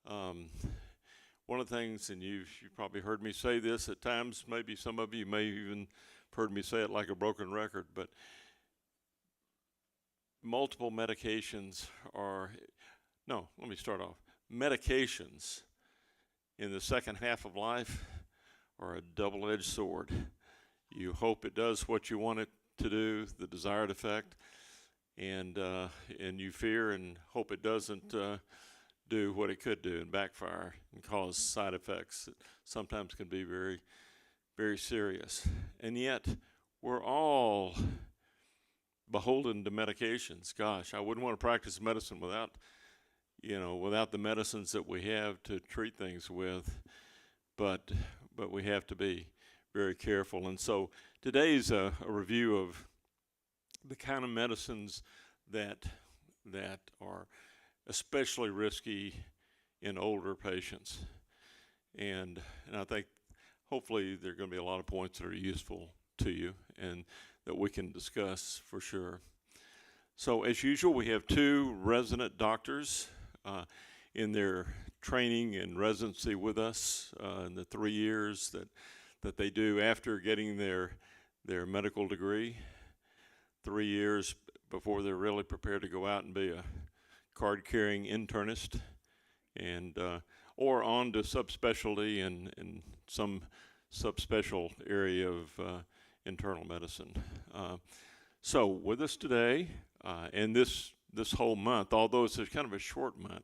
Um, One of the things, and you've probably heard me say this at times, maybe some of you may even heard me say it like a broken record, but multiple medications are, no, let me start off. Medications in the second half of life are a double-edged sword. You hope it does what you want it to do, the desired effect, and you fear and hope it doesn't do what it could do and backfire and cause side effects that sometimes can be very, very serious. And yet, we're all beholden to medications. Gosh, I wouldn't want to practice medicine without the medicines that we have to treat things with, but we have to be very careful. And so today's a review of the kind of medicines that are especially risky in older patients. And I think hopefully there are going to be a lot of points that are useful to you and that we can discuss for sure. So as usual, we have two resident doctors in their training and residency with us in the 3 years that they do after getting their medical degree, 3 years before they're really prepared to go out and be a card-carrying internist, and or on to subspecialty in some subspecial area of internal medicine. So with us today, and this whole month, although it's kind of a short month,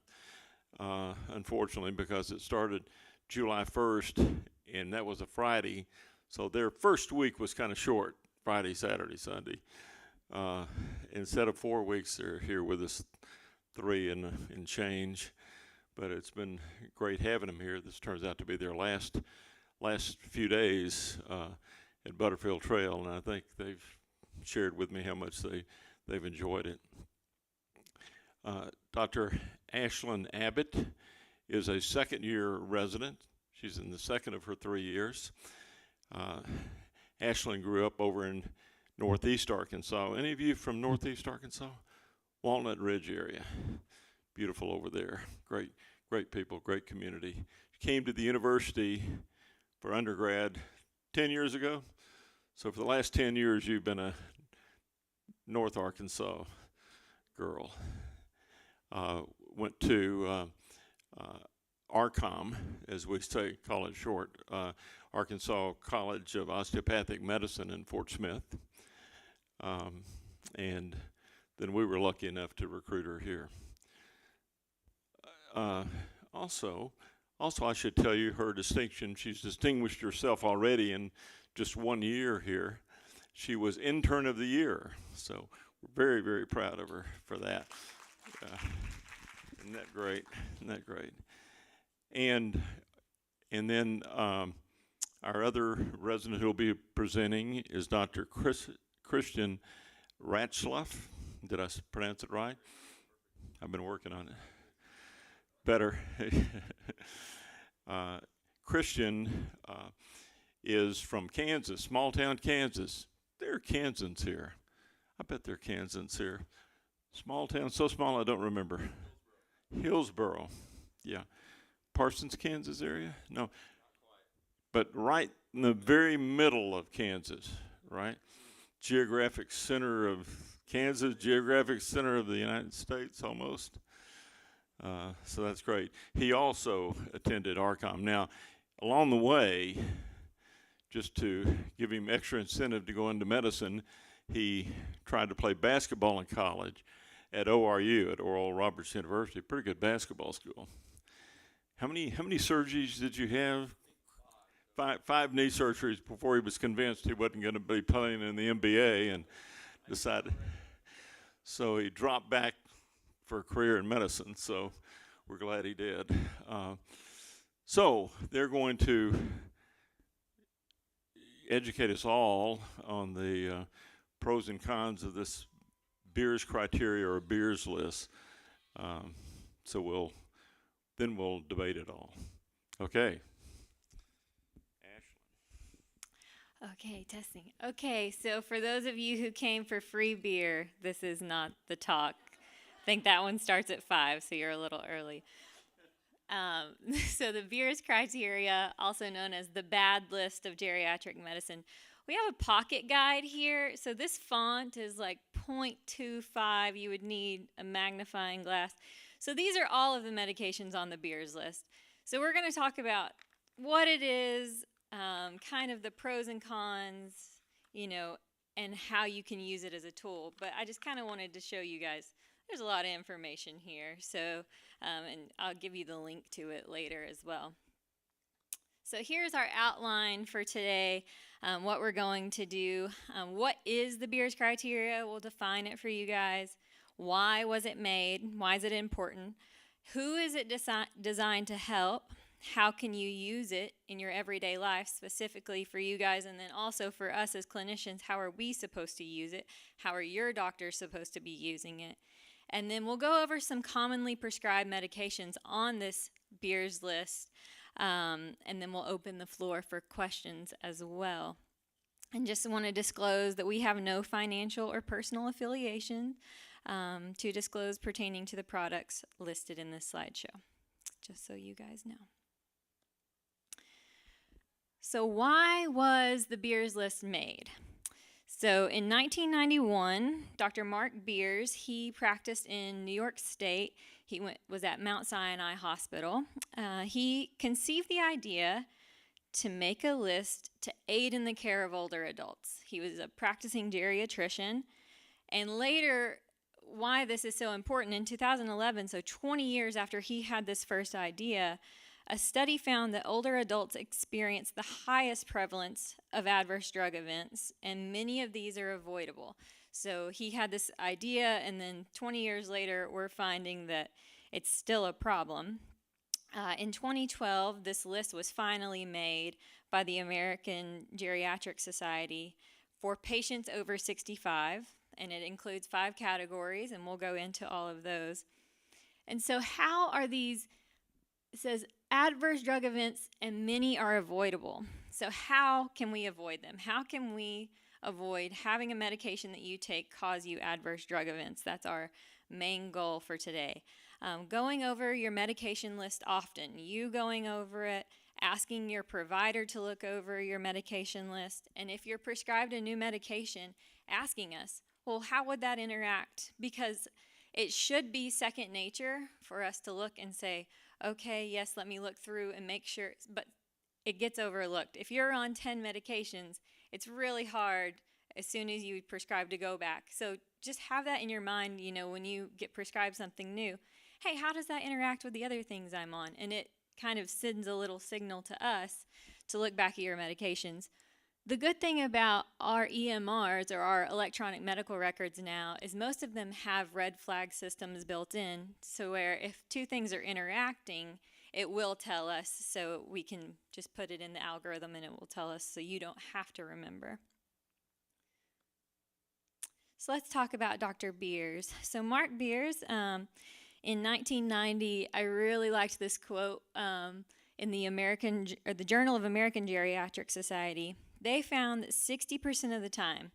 unfortunately, because it started July 1st, and that was a Friday, so their first week was kind of short, Friday, Saturday, Sunday. Instead of 4 weeks, they're here with us 3 and change, but it's been great having them here. This turns out to be their last few days at Butterfield Trail, and I think they've shared with me how much they've enjoyed it. Dr. Ashlyn Abbott is a second-year resident. She's in the second of her 3 years. Ashlyn grew up over in Northeast Arkansas. Any of you from Northeast Arkansas? Walnut Ridge area. Beautiful over there. Great people, great community. She came to the university for undergrad 10 years ago. So for the last 10 years, you've been a North Arkansas girl. Went to ARCOM, as we say, call it short, Arkansas College of Osteopathic Medicine in Fort Smith. And then we were lucky enough to recruit her here. Also, I should tell you her distinction. She's distinguished herself already in just 1 year here. She was Intern of the Year, so we're very, very proud of her for that. Isn't that great? Isn't that great? And then our other resident who will be presenting is Dr. Christian Ratzlaff. Did I pronounce it right? I've been working on it. Better. Christian is from Kansas, small town Kansas. There are Kansans here. I bet there are Kansans here. Small town, so small I don't remember. Hillsboro. Yeah. Parsons, Kansas area? No. But right in the very middle of Kansas, right? Geographic center of Kansas, geographic center of the United States almost. So that's great. He also attended ARCOM. Now, along the way, just to give him extra incentive to go into medicine, he tried to play basketball in college at ORU, at Oral Roberts University. Pretty good basketball school. How many surgeries did you have? Five knee surgeries before he was convinced he wasn't going to be playing in the NBA and decided. So he dropped back for a career in medicine, so we're glad he did. So they're going to educate us all on the pros and cons of this Beers criteria or Beers list. So we'll debate it all. Okay. Okay, testing. Okay, so for those of you who came for free beer, this is not the talk. I think that one starts at 5, so you're a little early. So the Beers criteria, also known as the bad list of geriatric medicine. We have a pocket guide here. So this font is like 0.25. You would need a magnifying glass. So these are all of the medications on the Beers list. So we're going to talk about what it is, kind of the pros and cons, and how you can use it as a tool. But I just kind of wanted to show you guys there's a lot of information here. So, and I'll give you the link to it later as well. So here's our outline for today, what we're going to do. What is the Beers criteria? We'll define it for you guys. Why was it made? Why is it important? Who is it designed to help? How can you use it in your everyday life, specifically for you guys, and then also for us as clinicians? How are we supposed to use it? How are your doctors supposed to be using it? And then we'll go over some commonly prescribed medications on this Beers list, and then we'll open the floor for questions as well. And just want to disclose that we have no financial or personal affiliation to disclose pertaining to the products listed in this slideshow, just so you guys know. So why was the Beers list made? So in 1991, Dr. Mark Beers, he practiced in New York State. He was at Mount Sinai Hospital. He conceived the idea to make a list to aid in the care of older adults. He was a practicing geriatrician. And later, why this is so important, in 2011, so 20 years after he had this first idea, a study found that older adults experience the highest prevalence of adverse drug events, and many of these are avoidable. So he had this idea, and then 20 years later, we're finding that it's still a problem. In 2012, this list was finally made by the American Geriatric Society for patients over 65, and it includes 5 categories, and we'll go into all of those. And so how are these? It says adverse drug events, and many are avoidable. So how can we avoid them? How can we avoid having a medication that you take cause you adverse drug events? That's our main goal for today. Going over your medication list often, you going over it, asking your provider to look over your medication list, and if you're prescribed a new medication, asking us, well, how would that interact? Because it should be second nature for us to look and say, okay, yes, let me look through and make sure, but it gets overlooked. If you're on 10 medications, it's really hard as soon as you prescribe to go back. So just have that in your mind, when you get prescribed something new. Hey, how does that interact with the other things I'm on? And it kind of sends a little signal to us to look back at your medications. The good thing about our EMRs, or our electronic medical records now, is most of them have red flag systems built in, so where if 2 things are interacting, it will tell us, so we can just put it in the algorithm and it will tell us, so you don't have to remember. So let's talk about Dr. Beers. So Mark Beers, in 1990, I really liked this quote in the Journal of American Geriatric Society. They found that 60% of the time,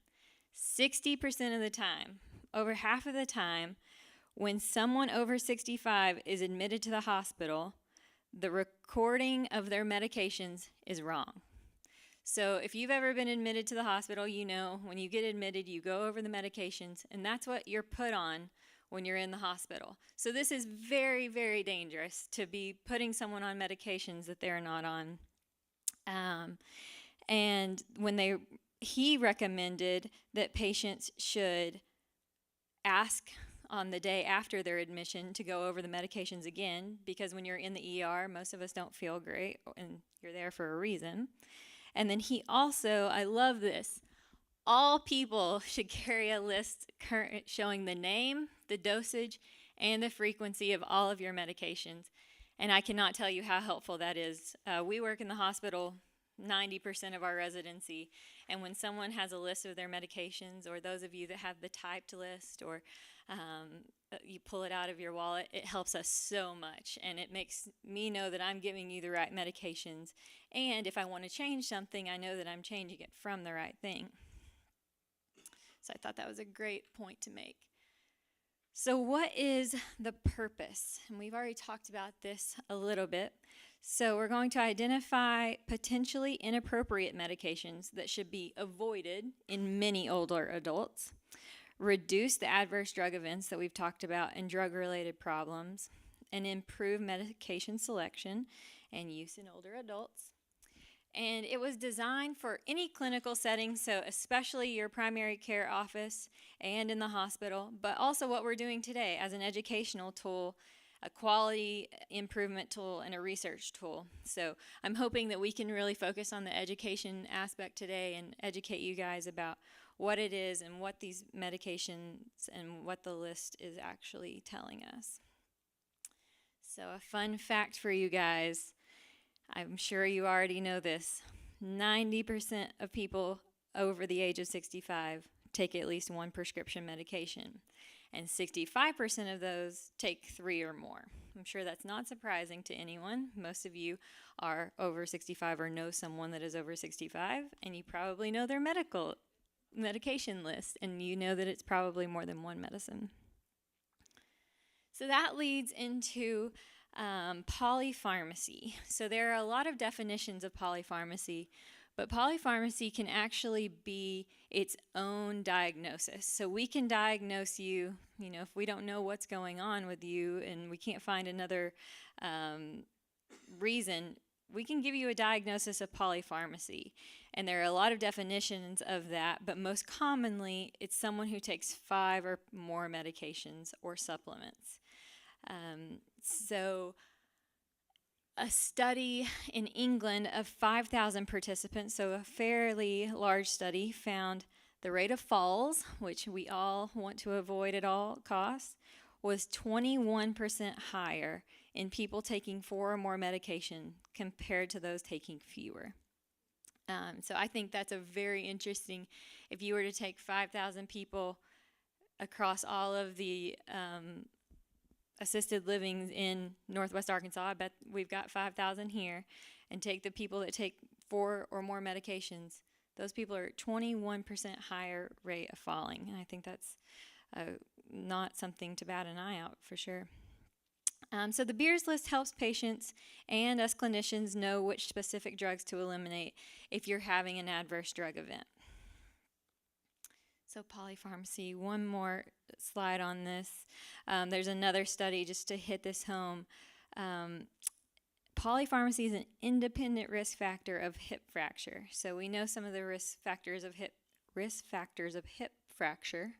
over half of the time, when someone over 65 is admitted to the hospital, the recording of their medications is wrong. So if you've ever been admitted to the hospital, when you get admitted, you go over the medications, and that's what you're put on when you're in the hospital. So this is very, very dangerous to be putting someone on medications that they're not on. And he recommended that patients should ask on the day after their admission to go over the medications again, because when you're in the ER, most of us don't feel great, and you're there for a reason. And then he also, I love this, all people should carry a list showing the name, the dosage, and the frequency of all of your medications. And I cannot tell you how helpful that is. We work in the hospital 90% of our residency, and when someone has a list of their medications, or those of you that have the typed list, or you pull it out of your wallet, it helps us so much, and it makes me know that I'm giving you the right medications, and if I want to change something, I know that I'm changing it from the right thing. So I thought that was a great point to make. So, what is the purpose? And we've already talked about this a little bit. So, we're going to identify potentially inappropriate medications that should be avoided in many older adults, reduce the adverse drug events that we've talked about and drug related problems, and improve medication selection and use in older adults. And it was designed for any clinical setting, so especially your primary care office and in the hospital, but also what we're doing today as an educational tool, a quality improvement tool, and a research tool. So I'm hoping that we can really focus on the education aspect today and educate you guys about what it is and what these medications and what the list is actually telling us. So a fun fact for you guys. I'm sure you already know this. 90% of people over the age of 65 take at least one prescription medication, and 65% of those take 3 or more. I'm sure that's not surprising to anyone. Most of you are over 65 or know someone that is over 65, and you probably know their medication list, and you know that it's probably more than one medicine. So that leads into polypharmacy. So there are a lot of definitions of polypharmacy, but polypharmacy can actually be its own diagnosis. So we can diagnose you, if we don't know what's going on with you and we can't find another reason, we can give you a diagnosis of polypharmacy. And there are a lot of definitions of that, but most commonly it's someone who takes 5 or more medications or supplements. So a study in England of 5,000 participants, so a fairly large study, found the rate of falls, which we all want to avoid at all costs, was 21% higher in people taking 4 or more medication compared to those taking fewer. So I think that's a very interesting, if you were to take 5,000 people across all of the assisted livings in Northwest Arkansas, I bet we've got 5,000 here, and take the people that take 4 or more medications, those people are 21% higher rate of falling. And I think that's not something to bat an eye out for sure. So the Beers list helps patients and us clinicians know which specific drugs to eliminate if you're having an adverse drug event. So polypharmacy, one more slide on this. There's another study just to hit this home. Polypharmacy is an independent risk factor of hip fracture. So we know some of the risk factors of hip fracture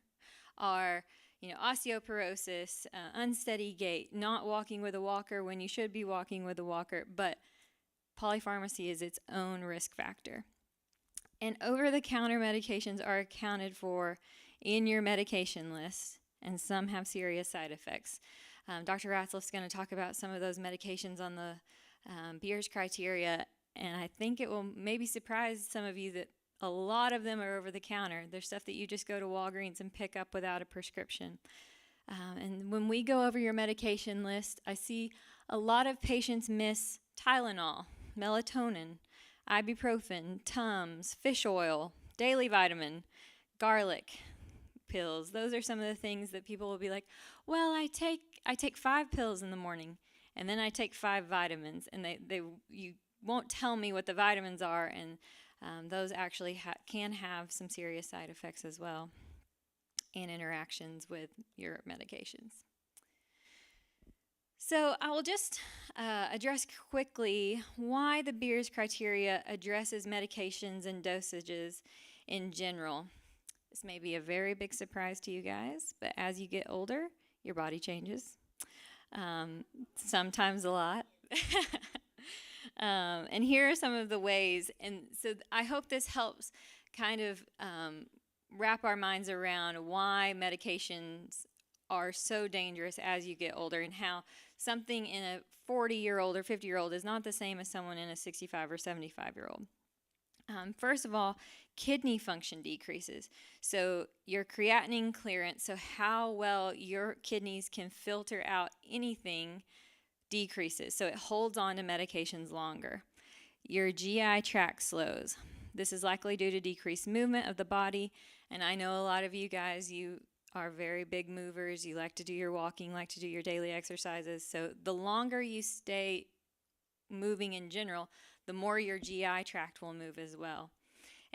are, osteoporosis, unsteady gait, not walking with a walker when you should be walking with a walker, but polypharmacy is its own risk factor. And over-the-counter medications are accounted for in your medication list, and some have serious side effects. Dr. Ratzlaff's going to talk about some of those medications on the Beers criteria, and I think it will maybe surprise some of you that a lot of them are over-the-counter. They're stuff that you just go to Walgreens and pick up without a prescription. And when we go over your medication list, I see a lot of patients miss Tylenol, melatonin, ibuprofen, Tums, fish oil, daily vitamin, garlic pills. Those are some of the things that people will be like, well, I take 5 pills in the morning, and then I take 5 vitamins, and you won't tell me what the vitamins are, and those actually can have some serious side effects as well, and interactions with your medications. So I will just address quickly why the Beers criteria addresses medications and dosages in general. This may be a very big surprise to you guys, but as you get older, your body changes, sometimes a lot. And here are some of the ways, and so I hope this helps kind of wrap our minds around why medications are so dangerous as you get older, and how something in a 40-year-old or 50-year-old is not the same as someone in a 65 or 75-year-old. First of all, kidney function decreases. So your creatinine clearance, so how well your kidneys can filter out anything, decreases. So it holds on to medications longer. Your GI tract slows. This is likely due to decreased movement of the body. And I know a lot of you guys, you are very big movers. You like to do your walking, like to do your daily exercises. So the longer you stay moving in general, the more your GI tract will move as well.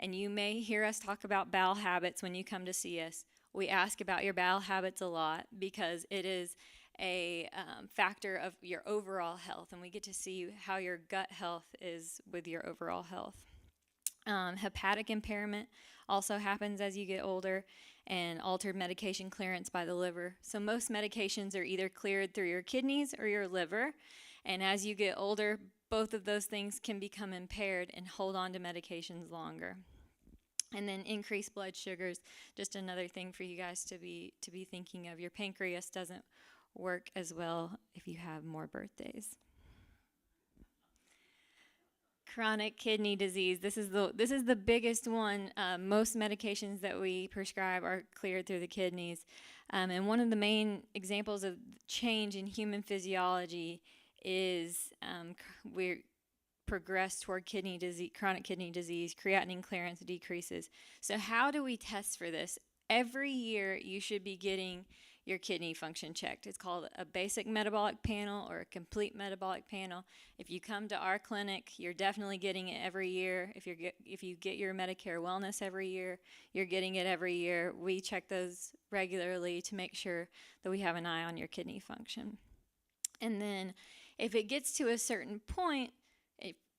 And you may hear us talk about bowel habits when you come to see us. We ask about your bowel habits a lot because it is a factor of your overall health, and we get to see how your gut health is with your overall health. Hepatic impairment also happens as you get older, and altered medication clearance by the liver. So most medications are either cleared through your kidneys or your liver, and as you get older, both of those things can become impaired and hold on to medications longer. And then increased blood sugars, just another thing for you guys to be thinking of. Your pancreas doesn't work as well if you have more birthdays. Chronic kidney disease. This is the biggest one. Most medications that we prescribe are cleared through the kidneys, and one of the main examples of change in human physiology is we're progress toward kidney disease, chronic kidney disease. Creatinine clearance decreases. So how do we test for this? Every year you should be getting your kidney function checked. It's called a basic metabolic panel or a complete metabolic panel. If you come to our clinic, you're definitely getting it every year. If you get your Medicare Wellness every year, you're getting it every year. We check those regularly to make sure that we have an eye on your kidney function. And then if it gets to a certain point,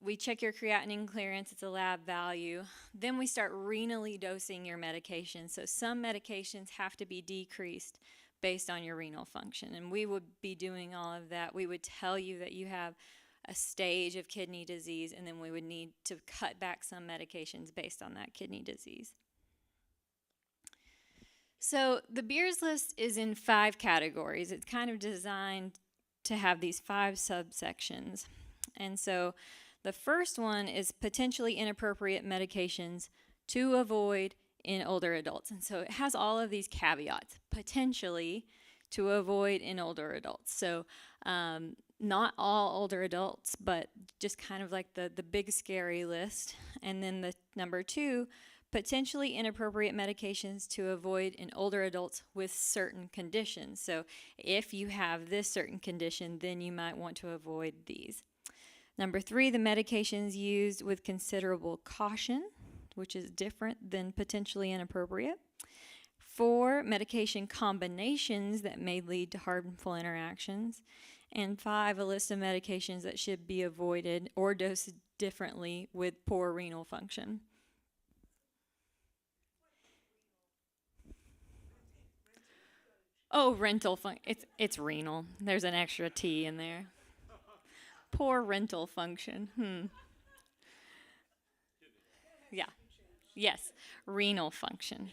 we check your creatinine clearance, it's a lab value. Then we start renally dosing your medication. So some medications have to be decreased based on your renal function. And we would be doing all of that. We would tell you that you have a stage of kidney disease, and then we would need to cut back some medications based on that kidney disease. So the Beers list is in 5 categories. It's kind of designed to have these 5 subsections. And so the first one is potentially inappropriate medications to avoid in older adults. And so it has all of these caveats, potentially to avoid in older adults. So not all older adults, but just kind of like the big scary list. And then the number 2, potentially inappropriate medications to avoid in older adults with certain conditions. So if you have this certain condition, then you might want to avoid these. Number 3, the medications used with considerable caution, which is different than potentially inappropriate. 4, medication combinations that may lead to harmful interactions. And 5, a list of medications that should be avoided or dosed differently with poor renal function. Oh, rental function. It's renal. There's an extra T in there. Poor rental function. Yeah. Yes. Renal function.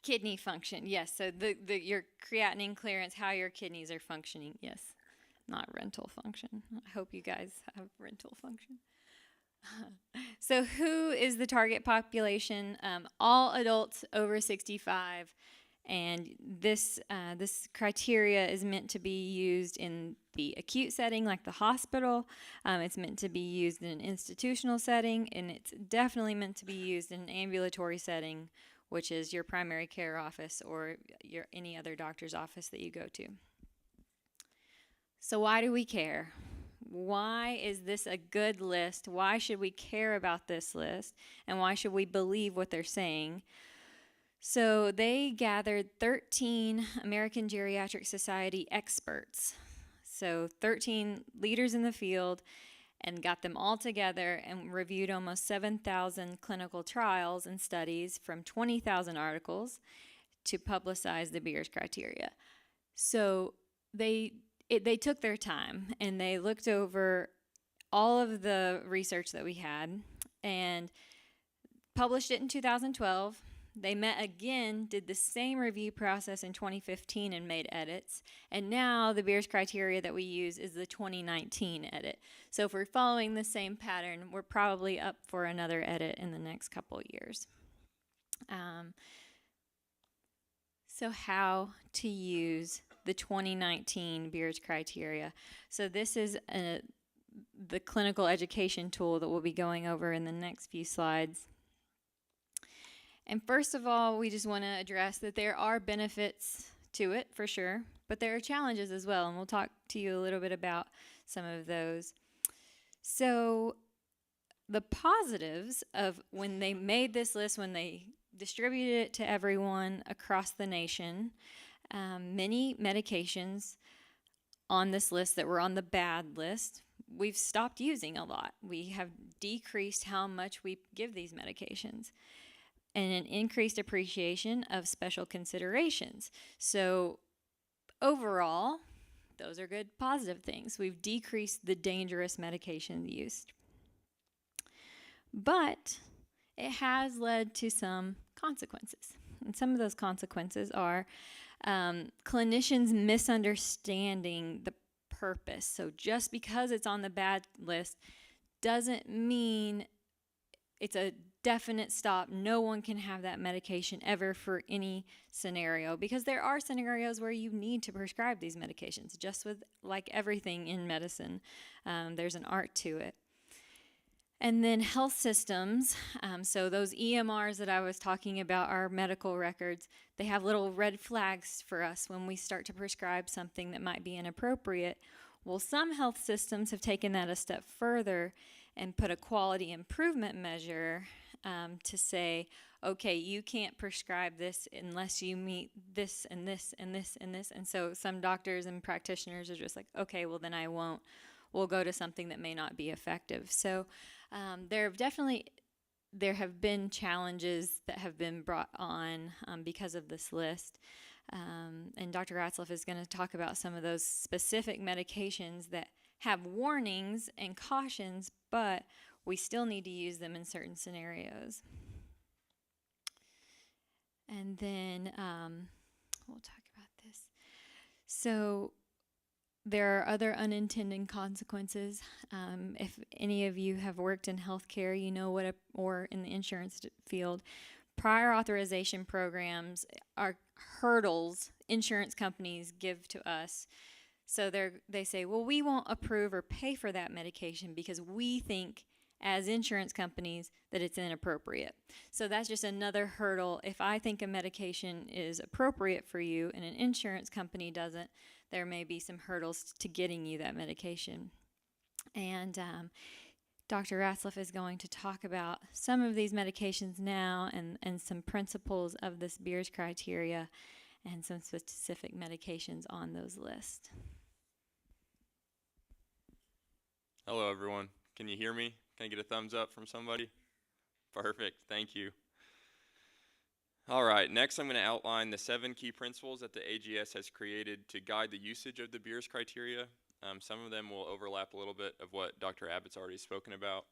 Kidney function. Yes. So your creatinine clearance, how your kidneys are functioning. Yes. Not rental function. I hope you guys have rental function. So who is the target population? All adults over 65. And this criteria is meant to be used in the acute setting, like the hospital. It's meant to be used in an institutional setting, and it's definitely meant to be used in an ambulatory setting, which is your primary care office or any other doctor's office that you go to. So why do we care? Why is this a good list? Why should we care about this list? And why should we believe what they're saying? So they gathered 13 American Geriatric Society experts, so 13 leaders in the field, and got them all together and reviewed almost 7,000 clinical trials and studies from 20,000 articles to publicize the Beers criteria. So they took their time and they looked over all of the research that we had and published it in 2012. They met again, did the same review process in 2015 and made edits. And now the Beers criteria that we use is the 2019 edit. So if we're following the same pattern, we're probably up for another edit in the next couple years. So how to use the 2019 Beers criteria. So this is the clinical education tool that we'll be going over in the next few slides. And first of all, we just want to address that there are benefits to it for sure, but there are challenges as well, and we'll talk to you a little bit about some of those. So, the positives of when they made this list, when they distributed it to everyone across the nation, many medications on this list that were on the bad list, we've stopped using a lot. We have decreased how much we give these medications, and an increased appreciation of special considerations. So, overall, those are good positive things. We've decreased the dangerous medication use. But it has led to some consequences. And some of those consequences are clinicians misunderstanding the purpose. So just because it's on the bad list doesn't mean it's a definite stop. No one can have that medication ever for any scenario, because there are scenarios where you need to prescribe these medications. Just with like everything in medicine, there's an art to it. And then health systems, so those EMRs that I was talking about, our medical records, they have little red flags for us when we start to prescribe something that might be inappropriate. Well, some health systems have taken that a step further and put a quality improvement measure to say, okay, you can't prescribe this unless you meet this and this and this and this. And so some doctors and practitioners are just like, okay, well then I won't. We'll go to something that may not be effective. So there have been challenges that have been brought on because of this list. And Dr. Ratzlaff is going to talk about some of those specific medications that have warnings and cautions, but we still need to use them in certain scenarios. And then we'll talk about this. So there are other unintended consequences. If any of you have worked in healthcare, you know or in the insurance field, prior authorization programs are hurdles insurance companies give to us. So they say, well, we won't approve or pay for that medication because we think as insurance companies that it's inappropriate. So that's just another hurdle. If I think a medication is appropriate for you and an insurance company doesn't, there may be some hurdles to getting you that medication. And Dr. Ratzlaff is going to talk about some of these medications now and some principles of this Beers criteria and some specific medications on those lists. Hello, everyone. Can you hear me? Can I get a thumbs up from somebody? Perfect. Thank you. All right, next I'm going to outline the 7 key principles that the AGS has created to guide the usage of the Beers criteria. Some of them will overlap a little bit of what Dr. Abbott's already spoken about,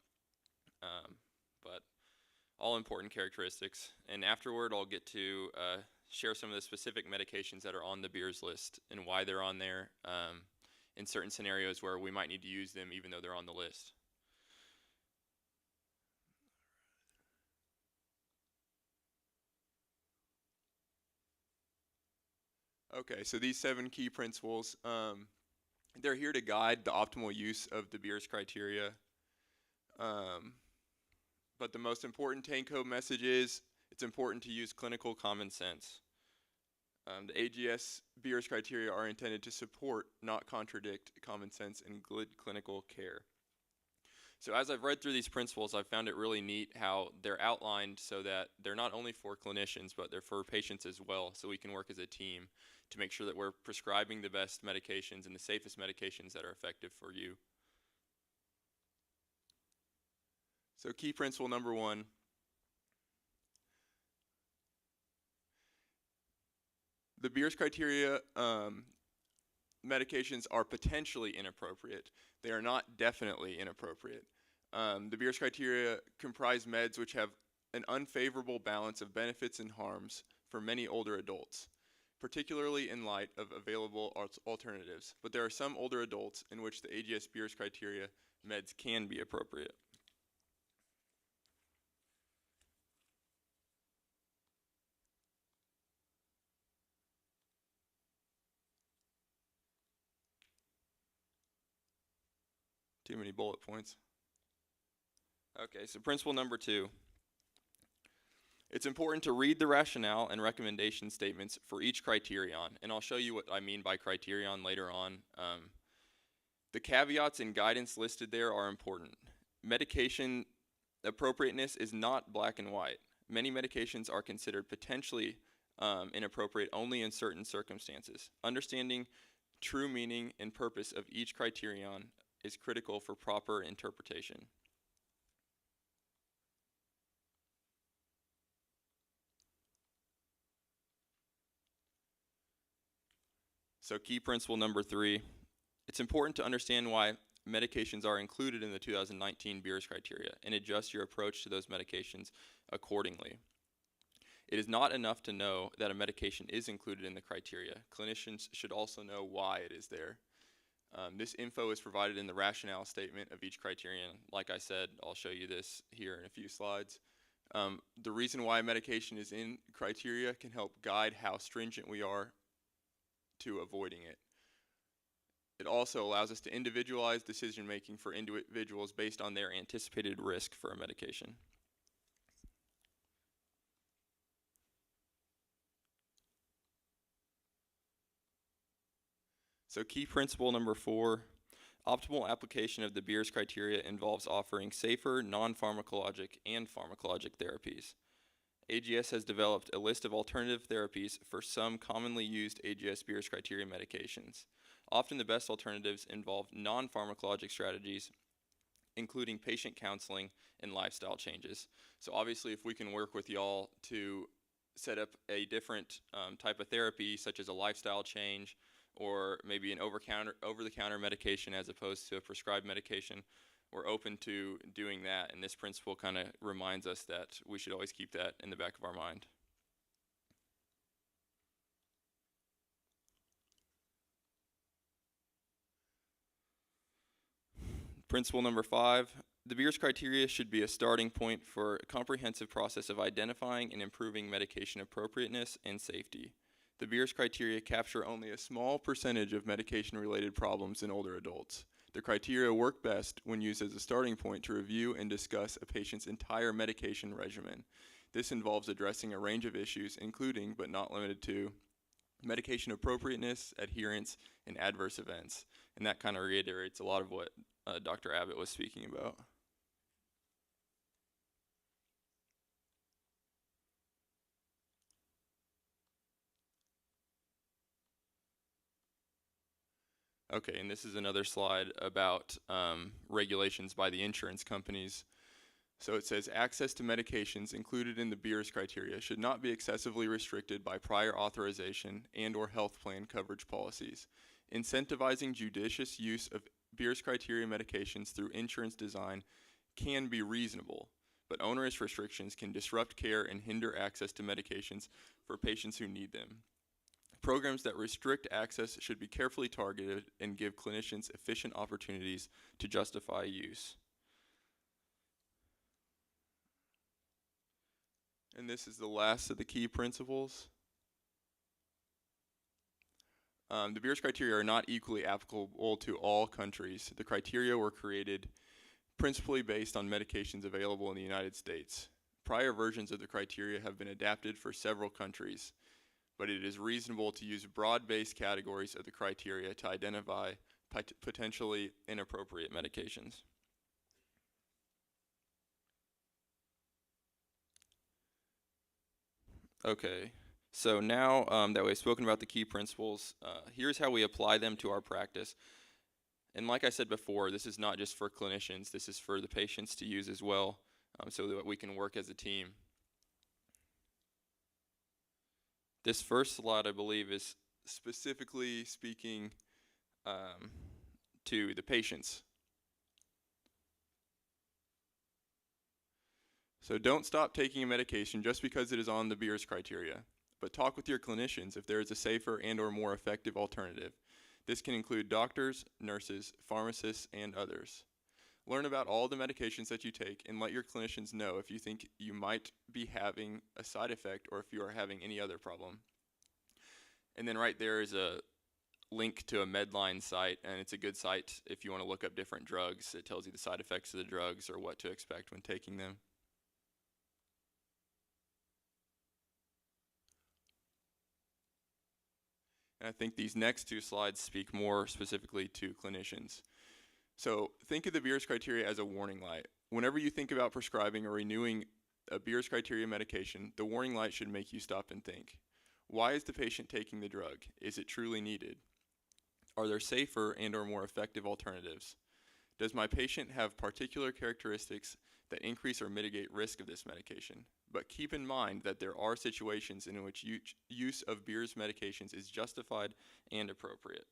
but all important characteristics. And afterward, I'll get to share some of the specific medications that are on the Beers list and why they're on there in certain scenarios where we might need to use them even though they're on the list. Okay, so these 7 key principles, they're here to guide the optimal use of the Beers criteria. But the most important take-home message is it's important to use clinical common sense. The AGS Beers criteria are intended to support, not contradict, common sense and good clinical care. So as I've read through these principles, I've found it really neat how they're outlined so that they're not only for clinicians, but they're for patients as well, so we can work as a team to make sure that we're prescribing the best medications and the safest medications that are effective for you. So key principle number 1. The Beers criteria medications are potentially inappropriate. They are not definitely inappropriate. The Beers criteria comprise meds which have an unfavorable balance of benefits and harms for many older adults, particularly in light of available alternatives. But there are some older adults in which the AGS Beers criteria meds can be appropriate. Too many bullet points. Okay, so principle number 2. It's important to read the rationale and recommendation statements for each criterion, and I'll show you what I mean by criterion later on. The caveats and guidance listed there are important. Medication appropriateness is not black and white. Many medications are considered potentially inappropriate only in certain circumstances. Understanding true meaning and purpose of each criterion is critical for proper interpretation. So key principle number 3, it's important to understand why medications are included in the 2019 Beers criteria and adjust your approach to those medications accordingly. It is not enough to know that a medication is included in the criteria. Clinicians should also know why it is there. This info is provided in the rationale statement of each criterion. Like I said, I'll show you this here in a few slides. The reason why a medication is in criteria can help guide how stringent we are to avoiding it. It also allows us to individualize decision making for individuals based on their anticipated risk for a medication. So key principle number 4, optimal application of the Beers criteria involves offering safer, non-pharmacologic and pharmacologic therapies. AGS has developed a list of alternative therapies for some commonly used AGS Beers criteria medications. Often the best alternatives involve non-pharmacologic strategies, including patient counseling and lifestyle changes. So obviously if we can work with y'all to set up a different type of therapy, such as a lifestyle change, or maybe an over-the-counter medication as opposed to a prescribed medication, we're open to doing that, and this principle kind of reminds us that we should always keep that in the back of our mind. Principle number 5, the Beers criteria should be a starting point for a comprehensive process of identifying and improving medication appropriateness and safety. The Beers criteria capture only a small percentage of medication-related problems in older adults. The criteria work best when used as a starting point to review and discuss a patient's entire medication regimen. This involves addressing a range of issues, including, but not limited to, medication appropriateness, adherence, and adverse events. And that kind of reiterates a lot of what Dr. Abbott was speaking about. Okay, and this is another slide about regulations by the insurance companies. So it says access to medications included in the Beers criteria should not be excessively restricted by prior authorization and/or health plan coverage policies. Incentivizing judicious use of Beers criteria medications through insurance design can be reasonable, but onerous restrictions can disrupt care and hinder access to medications for patients who need them. Programs that restrict access should be carefully targeted and give clinicians efficient opportunities to justify use. And this is the last of the key principles. The Beers criteria are not equally applicable to all countries. The criteria were created principally based on medications available in the United States. Prior versions of the criteria have been adapted for several countries, but it is reasonable to use broad-based categories of the criteria to identify potentially inappropriate medications. Okay, so now that we've spoken about the key principles, here's how we apply them to our practice. And like I said before, this is not just for clinicians, this is for the patients to use as well, so that we can work as a team. This first slide, I believe, is specifically speaking to the patients. So don't stop taking a medication just because it is on the Beers criteria, but talk with your clinicians if there is a safer and/or more effective alternative. This can include doctors, nurses, pharmacists, and others. Learn about all the medications that you take and let your clinicians know if you think you might be having a side effect or if you are having any other problem. And then right there is a link to a Medline site, and it's a good site if you want to look up different drugs. It tells you the side effects of the drugs or what to expect when taking them. And I think these next two slides speak more specifically to clinicians. So think of the Beers criteria as a warning light. Whenever you think about prescribing or renewing a Beers criteria medication, the warning light should make you stop and think. Why is the patient taking the drug? Is it truly needed? Are there safer and or more effective alternatives? Does my patient have particular characteristics that increase or mitigate risk of this medication? But keep in mind that there are situations in which use of Beers medications is justified and appropriate.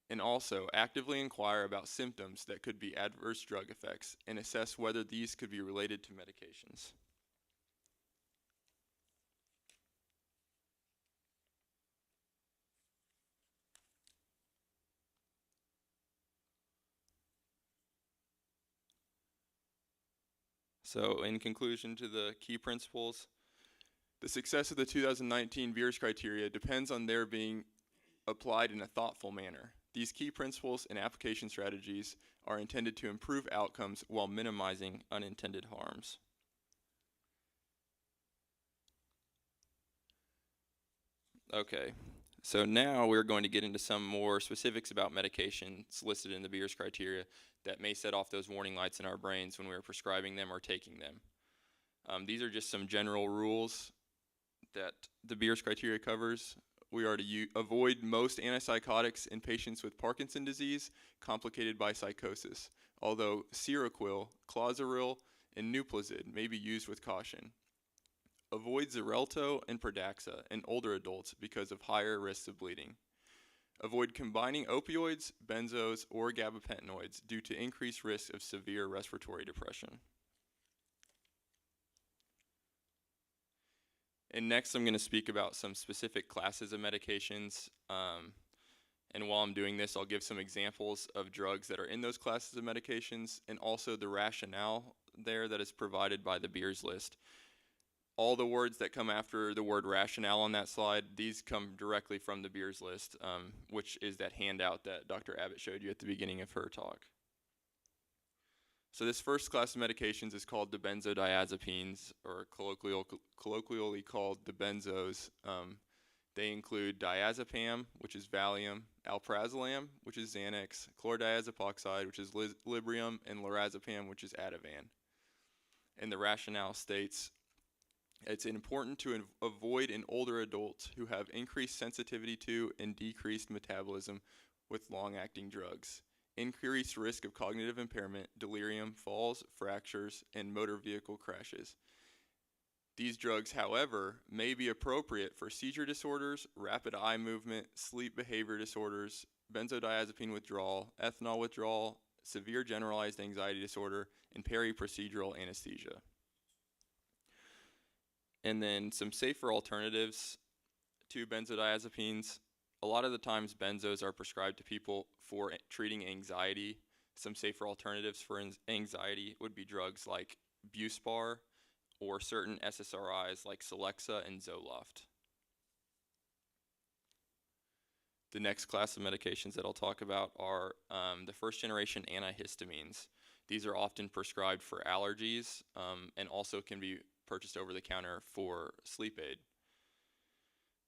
And also, actively inquire about symptoms that could be adverse drug effects and assess whether these could be related to medications. So in conclusion to the key principles, the success of the 2019 Beers criteria depends on their being applied in a thoughtful manner. These key principles and application strategies are intended to improve outcomes while minimizing unintended harms. Okay, so now we're going to get into some more specifics about medications listed in the Beers criteria that may set off those warning lights in our brains when we're prescribing them or taking them. These are just some general rules that the Beers criteria covers. We are to avoid most antipsychotics in patients with Parkinson's disease complicated by psychosis, although Seroquel, Clozaril, and Nuplazid may be used with caution. Avoid Xarelto and Pradaxa in older adults because of higher risks of bleeding. Avoid combining opioids, benzos, or gabapentinoids due to increased risk of severe respiratory depression. And next I'm going to speak about some specific classes of medications. And while I'm doing this, I'll give some examples of drugs that are in those classes of medications and also the rationale there that is provided by the Beers list. All the words that come after the word rationale on that slide, these come directly from the Beers list, which is that handout that Dr. Abbott showed you at the beginning of her talk. So this first class of medications is called the benzodiazepines, or colloquially called the benzos. They include diazepam, which is Valium, alprazolam, which is Xanax, chlordiazepoxide, which is Librium, and lorazepam, which is Ativan. And the rationale states, it's important to avoid in older adults who have increased sensitivity to and decreased metabolism with long-acting drugs, increased risk of cognitive impairment, delirium, falls, fractures, and motor vehicle crashes. These drugs, however, may be appropriate for seizure disorders, rapid eye movement, sleep behavior disorders, benzodiazepine withdrawal, ethanol withdrawal, severe generalized anxiety disorder, and peri-procedural anesthesia. And then some safer alternatives to benzodiazepines. A lot of the times benzos are prescribed to people for treating anxiety. Some safer alternatives for anxiety would be drugs like Buspar or certain SSRIs like Celexa and Zoloft. The next class of medications that I'll talk about are the first generation antihistamines. These are often prescribed for allergies and also can be purchased over the counter for sleep aid.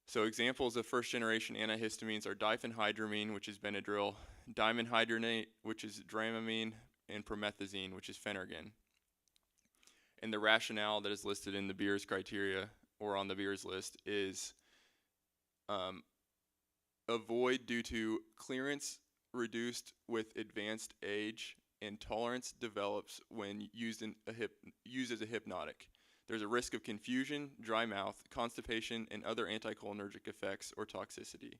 So examples of first generation antihistamines are diphenhydramine, which is Benadryl, dimenhydrinate, which is Dramamine, and promethazine, which is Phenergan. And the rationale that is listed in the Beers criteria or on the Beers list is avoid due to clearance reduced with advanced age and tolerance develops when used as a hypnotic. There's a risk of confusion, dry mouth, constipation, and other anticholinergic effects or toxicity.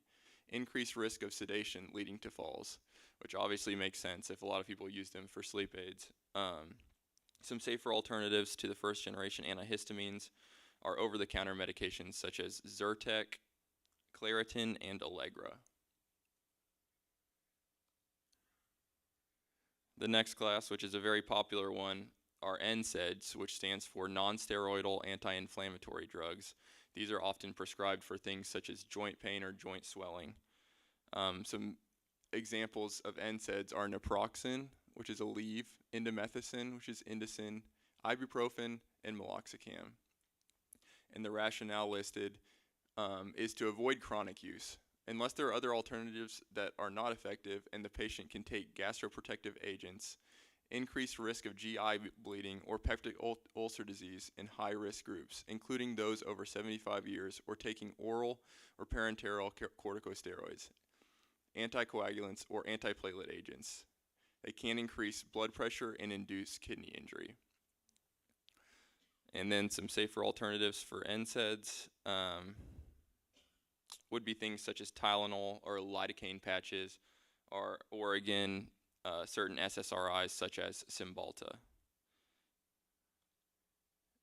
Increased risk of sedation leading to falls, which obviously makes sense if a lot of people use them for sleep aids. Some safer alternatives to the first generation antihistamines are over-the-counter medications such as Zyrtec, Claritin, and Allegra. The next class, which is a very popular one, are NSAIDs, which stands for non-steroidal anti-inflammatory drugs. These are often prescribed for things such as joint pain or joint swelling. Some examples of NSAIDs are naproxen, which is Aleve, indomethacin, which is Indocin, ibuprofen, and meloxicam. And the rationale listed is to avoid chronic use. Unless there are other alternatives that are not effective and the patient can take gastroprotective agents, increased risk of GI bleeding or peptic ulcer disease in high-risk groups, including those over 75 years or taking oral or parenteral corticosteroids, anticoagulants, or antiplatelet agents. They can increase blood pressure and induce kidney injury. And then some safer alternatives for NSAIDs would be things such as Tylenol or lidocaine patches, or again, certain SSRIs such as Cymbalta.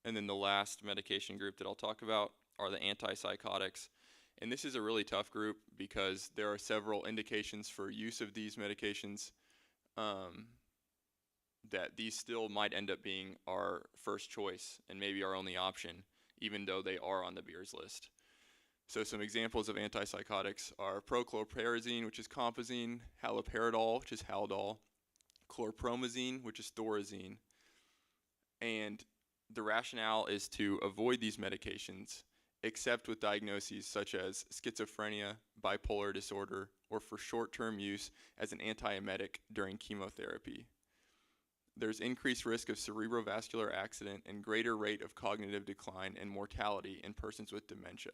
And then the last medication group that I'll talk about are the antipsychotics. And this is a really tough group because there are several indications for use of these medications that these still might end up being our first choice and maybe our only option, even though they are on the Beers list. So some examples of antipsychotics are prochlorperazine, which is compazine, haloperidol, which is Haldol, chlorpromazine, which is Thorazine. And the rationale is to avoid these medications, except with diagnoses such as schizophrenia, bipolar disorder, or for short-term use as an antiemetic during chemotherapy. There's increased risk of cerebrovascular accident and greater rate of cognitive decline and mortality in persons with dementia.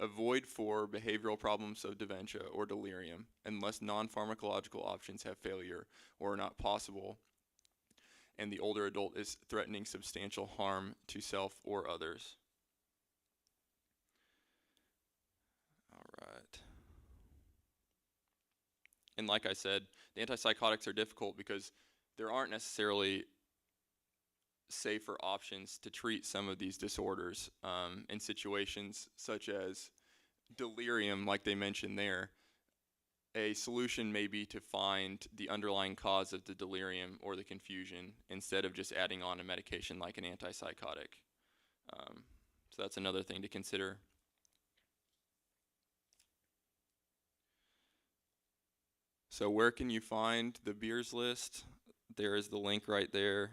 Avoid for behavioral problems of dementia or delirium unless non-pharmacological options have failure or are not possible, and the older adult is threatening substantial harm to self or others. All right. And like I said, the antipsychotics are difficult because there aren't necessarily safer options to treat some of these disorders in situations such as delirium, like they mentioned there. A solution may be to find the underlying cause of the delirium or the confusion instead of just adding on a medication like an antipsychotic. So that's another thing to consider. So where can you find the Beers list? There is the link right there.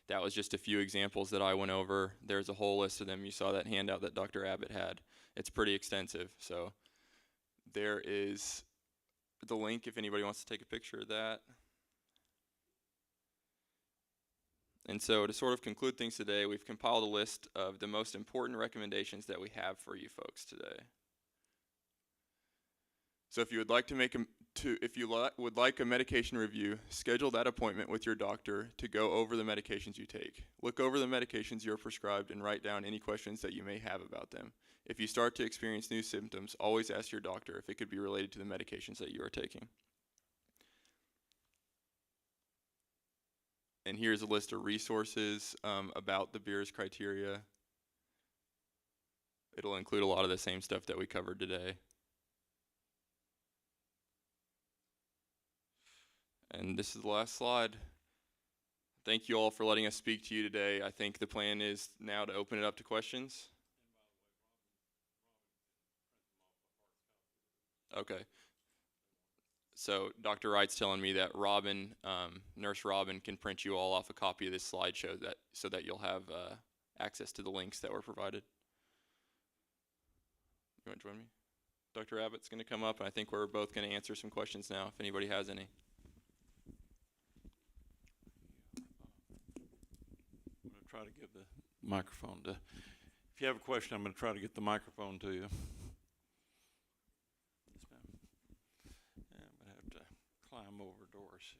That was just a few examples that I went over. There's a whole list of them. You saw that handout that Dr. Abbott had. It's pretty extensive. So there is the link if anybody wants to take a picture of that. And so to sort of conclude things today, we've compiled a list of the most important recommendations that we have for you folks today. So if you would like to make would like a medication review, schedule that appointment with your doctor to go over the medications you take. Look over the medications you're prescribed and write down any questions that you may have about them. If you start to experience new symptoms, always ask your doctor if it could be related to the medications that you are taking. And here's a list of resources about the Beers criteria. It'll include a lot of the same stuff that we covered today. And this is the last slide. Thank you all for letting us speak to you today. I think the plan is now to open it up to questions. Okay. So Dr. Wright's telling me that Robin, Nurse Robin, can print you all off a copy of this slideshow so that you'll have access to the links that were provided. You want to join me? Dr. Abbott's going to come up, and I think we're both going to answer some questions now if anybody has any. I'm going to try to give the microphone to, if you have a question, I'm going to try to get the microphone to you. Yes, ma'am. Yeah, I'm going to have to climb over doors here.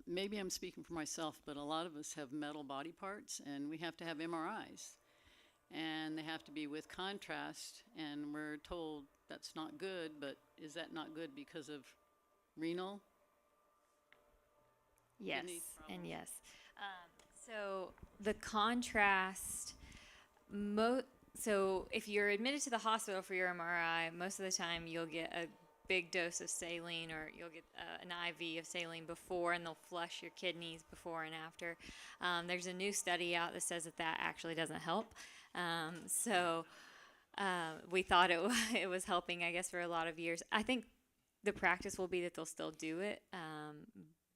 Maybe I'm speaking for myself, but a lot of us have metal body parts, and we have to have MRIs. And they have to be with contrast, and we're told that's not good, but is that not good because of renal? Yes, Kidney and problems? yes. So the contrast, so if you're admitted to the hospital for your MRI, most of the time you'll get a big dose of saline, or you'll get an IV of saline before, and they'll flush your kidneys before and after. There's a new study out that says that actually doesn't help. We thought it was helping, I guess, for a lot of years. I think the practice will be that they'll still do it,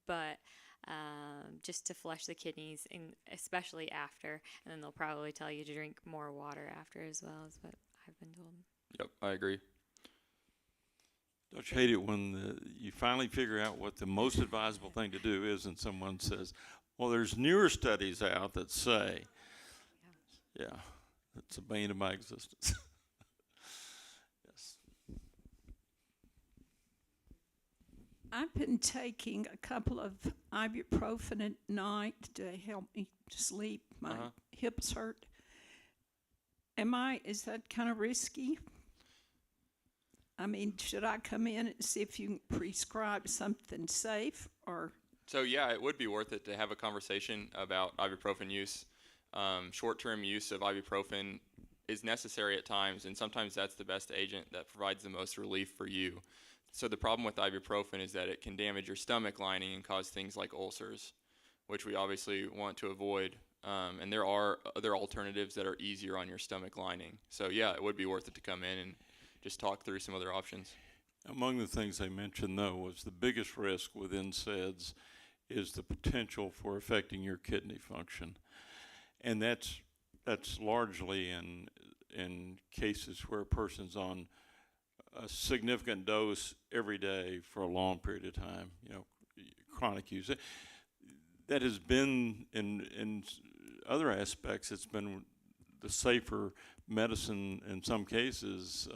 but just to flush the kidneys, and especially after. And then they'll probably tell you to drink more water after as well, is what I've been told. Yep, I agree. Don't you hate it when you finally figure out what the most advisable thing to do is, and someone says, well, there's newer studies out that say, yeah, it's a bane of my existence. Yes. I've been taking a couple of ibuprofen at night to help me sleep. My hips hurt. Is that kind of risky? I mean, should I come in and see if you can prescribe something safe, or? So yeah, it would be worth it to have a conversation about ibuprofen use. Short-term use of ibuprofen is necessary at times, and sometimes that's the best agent that provides the most relief for you. So the problem with ibuprofen is that it can damage your stomach lining and cause things like ulcers, which we obviously want to avoid. And there are other alternatives that are easier on your stomach lining. So yeah, it would be worth it to come in and just talk through some other options. Among the things they mentioned, though, was the biggest risk with NSAIDs is the potential for affecting your kidney function. And that's largely in cases where a person's on a significant dose every day for a long period of time, chronic use. That has been, in other aspects, it's been the safer medicine in some cases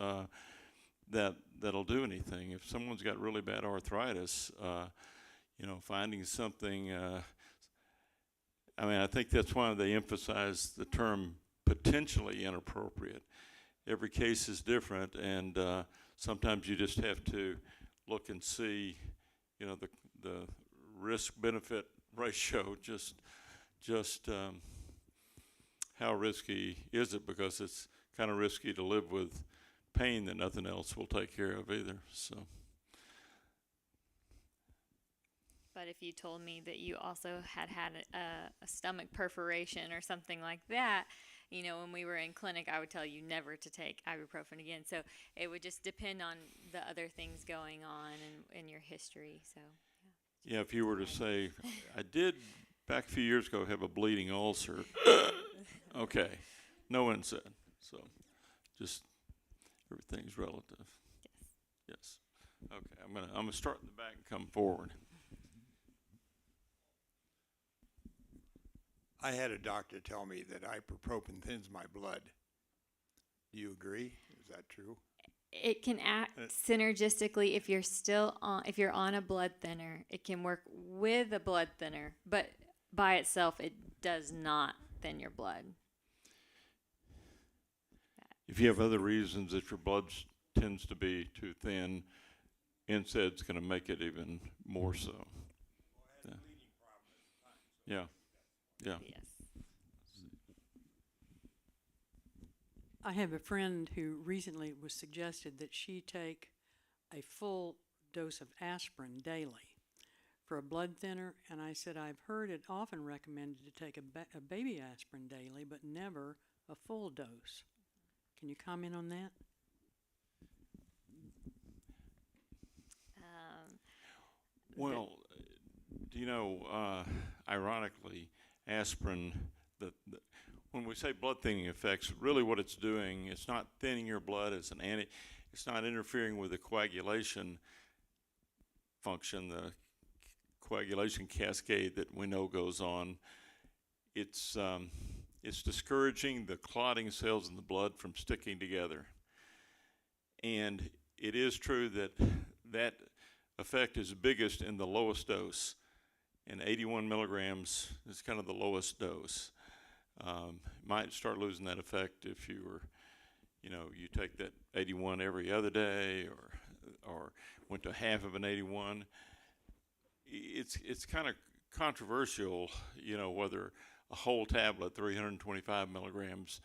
that'll do anything. If someone's got really bad arthritis, finding something, I think that's why they emphasize the term potentially inappropriate. Every case is different, and sometimes you just have to look and see, the risk-benefit ratio, just how risky is it, because it's kind of risky to live with pain that nothing else will take care of either. So. But if you told me that you also had a stomach perforation or something like that, when we were in clinic, I would tell you never to take ibuprofen again. So it would just depend on the other things going on in your history. So. Yeah, if you were to say, I did back a few years ago have a bleeding ulcer. Okay, no one said. So just everything's relative. Yes. Okay, I'm gonna start in the back and come forward. I had a doctor tell me that ibuprofen thins my blood. Do you agree? Is that true? It can act synergistically if you're on a blood thinner. It can work with a blood thinner, but by itself, it does not thin your blood. If you have other reasons that your blood tends to be too thin, NSAID's going to make it even more so. Yeah. Yeah. Yes. I have a friend who recently was suggested that she take a full dose of aspirin daily for a blood thinner, and I said I've heard it often recommended to take a baby aspirin daily, but never a full dose. Can you comment on that? Well, ironically, aspirin, when we say blood thinning effects, really what it's doing, it's not thinning your blood, it's not interfering with the coagulation function, the coagulation cascade that we know goes on. It's discouraging the clotting cells in the blood from sticking together. And it is true that effect is biggest in the lowest dose, and 81 milligrams is kind of the lowest dose. Might start losing that effect if you were, you take that 81 every other day, or went to half of an 81. It's kind of controversial, whether a whole tablet, 325 milligrams,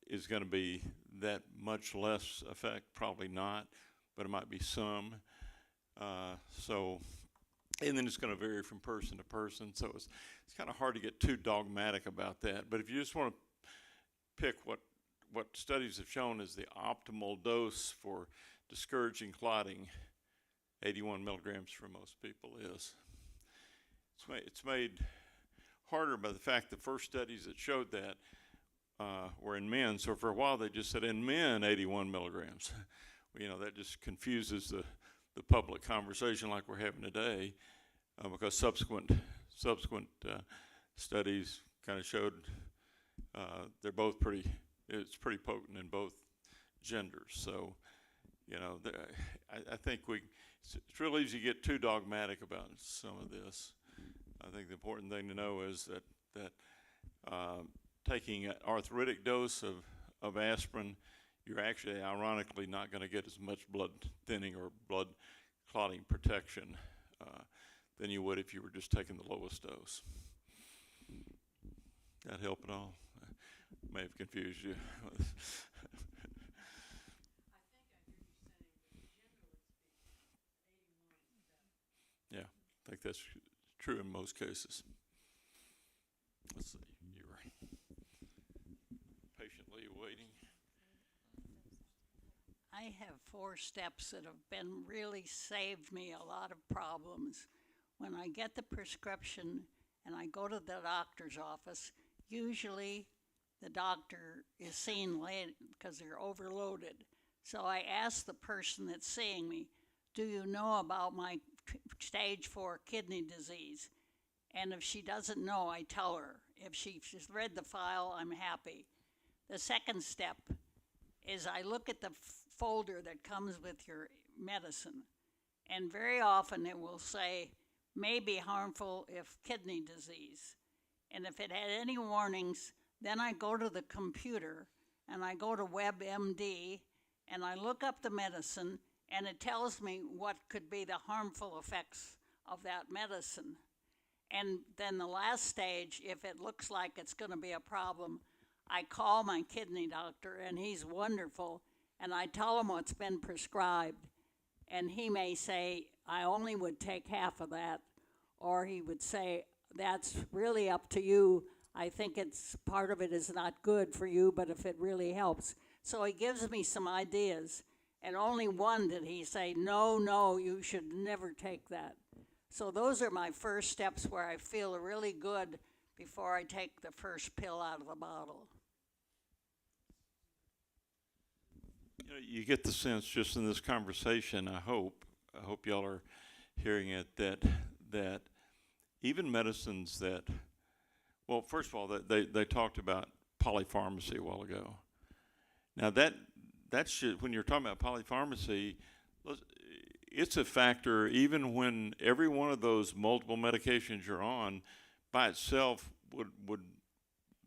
is going to be that much less effect. Probably not, but it might be some. And then it's going to vary from person to person. So it's kind of hard to get too dogmatic about that. But if you just want to pick what studies have shown is the optimal dose for discouraging clotting, 81 milligrams for most people is. it's made harder by the fact the first studies that showed that were in men. So for a while they just said in men 81 milligrams. You know, that just confuses the public conversation like we're having today, because subsequent studies kind of showed they're both it's pretty potent in both genders. So, you know, I think it's real easy to get too dogmatic about some of this. I think the important thing to know is that taking an arthritic dose of aspirin, you're actually ironically not going to get as much blood thinning or blood clotting protection than you would if you were just taking the lowest dose. That help at all? May have confused you. Yeah, I think that's true in most cases. Let's see, you were patiently waiting. I have 4 steps that have been really saved me a lot of problems. When I get the prescription and I go to the doctor's office, usually the doctor is seen late because they're overloaded. So I ask the person that's seeing me, do you know about my stage 4 kidney disease? And if she doesn't know, I tell her. If she's read the file, I'm happy. The second step is I look at the folder that comes with your medicine, and very often it will say may be harmful if kidney disease. And if it had any warnings, then I go to the computer and I go to WebMD and I look up the medicine, and it tells me what could be the harmful effects of that medicine. And then the last stage, if it looks like it's going to be a problem, I call my kidney doctor, and he's wonderful, and I tell him what's been prescribed, and he may say, I only would take half of that, or he would say, that's really up to you. I think part of it is not good for you, but if it really helps. So he gives me some ideas, and only one did he say, no, you should never take that. So those are my first steps where I feel really good before I take the first pill out of the bottle. You know, you get the sense just in this conversation, I hope y'all are hearing it, that even medicines that, well, first of all, they talked about polypharmacy a while ago. Now that should, when you're talking about polypharmacy, it's a factor even when every one of those multiple medications you're on by itself would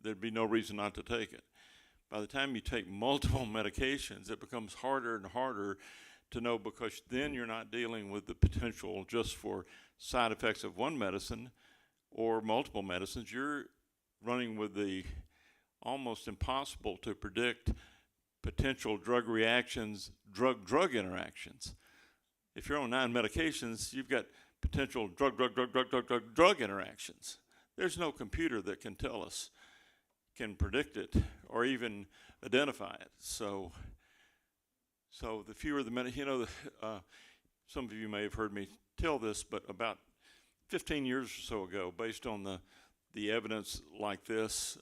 there'd be no reason not to take it. By the time you take multiple medications, it becomes harder and harder to know, because then you're not dealing with the potential just for side effects of one medicine or multiple medicines. You're running with the almost impossible to predict potential drug reactions, drug interactions. If you're on 9 medications, you've got potential drug interactions. There's no computer that can tell us, can predict it, or even identify it. So the fewer the some of you may have heard me tell this, but about 15 years or so ago, based on the evidence like this,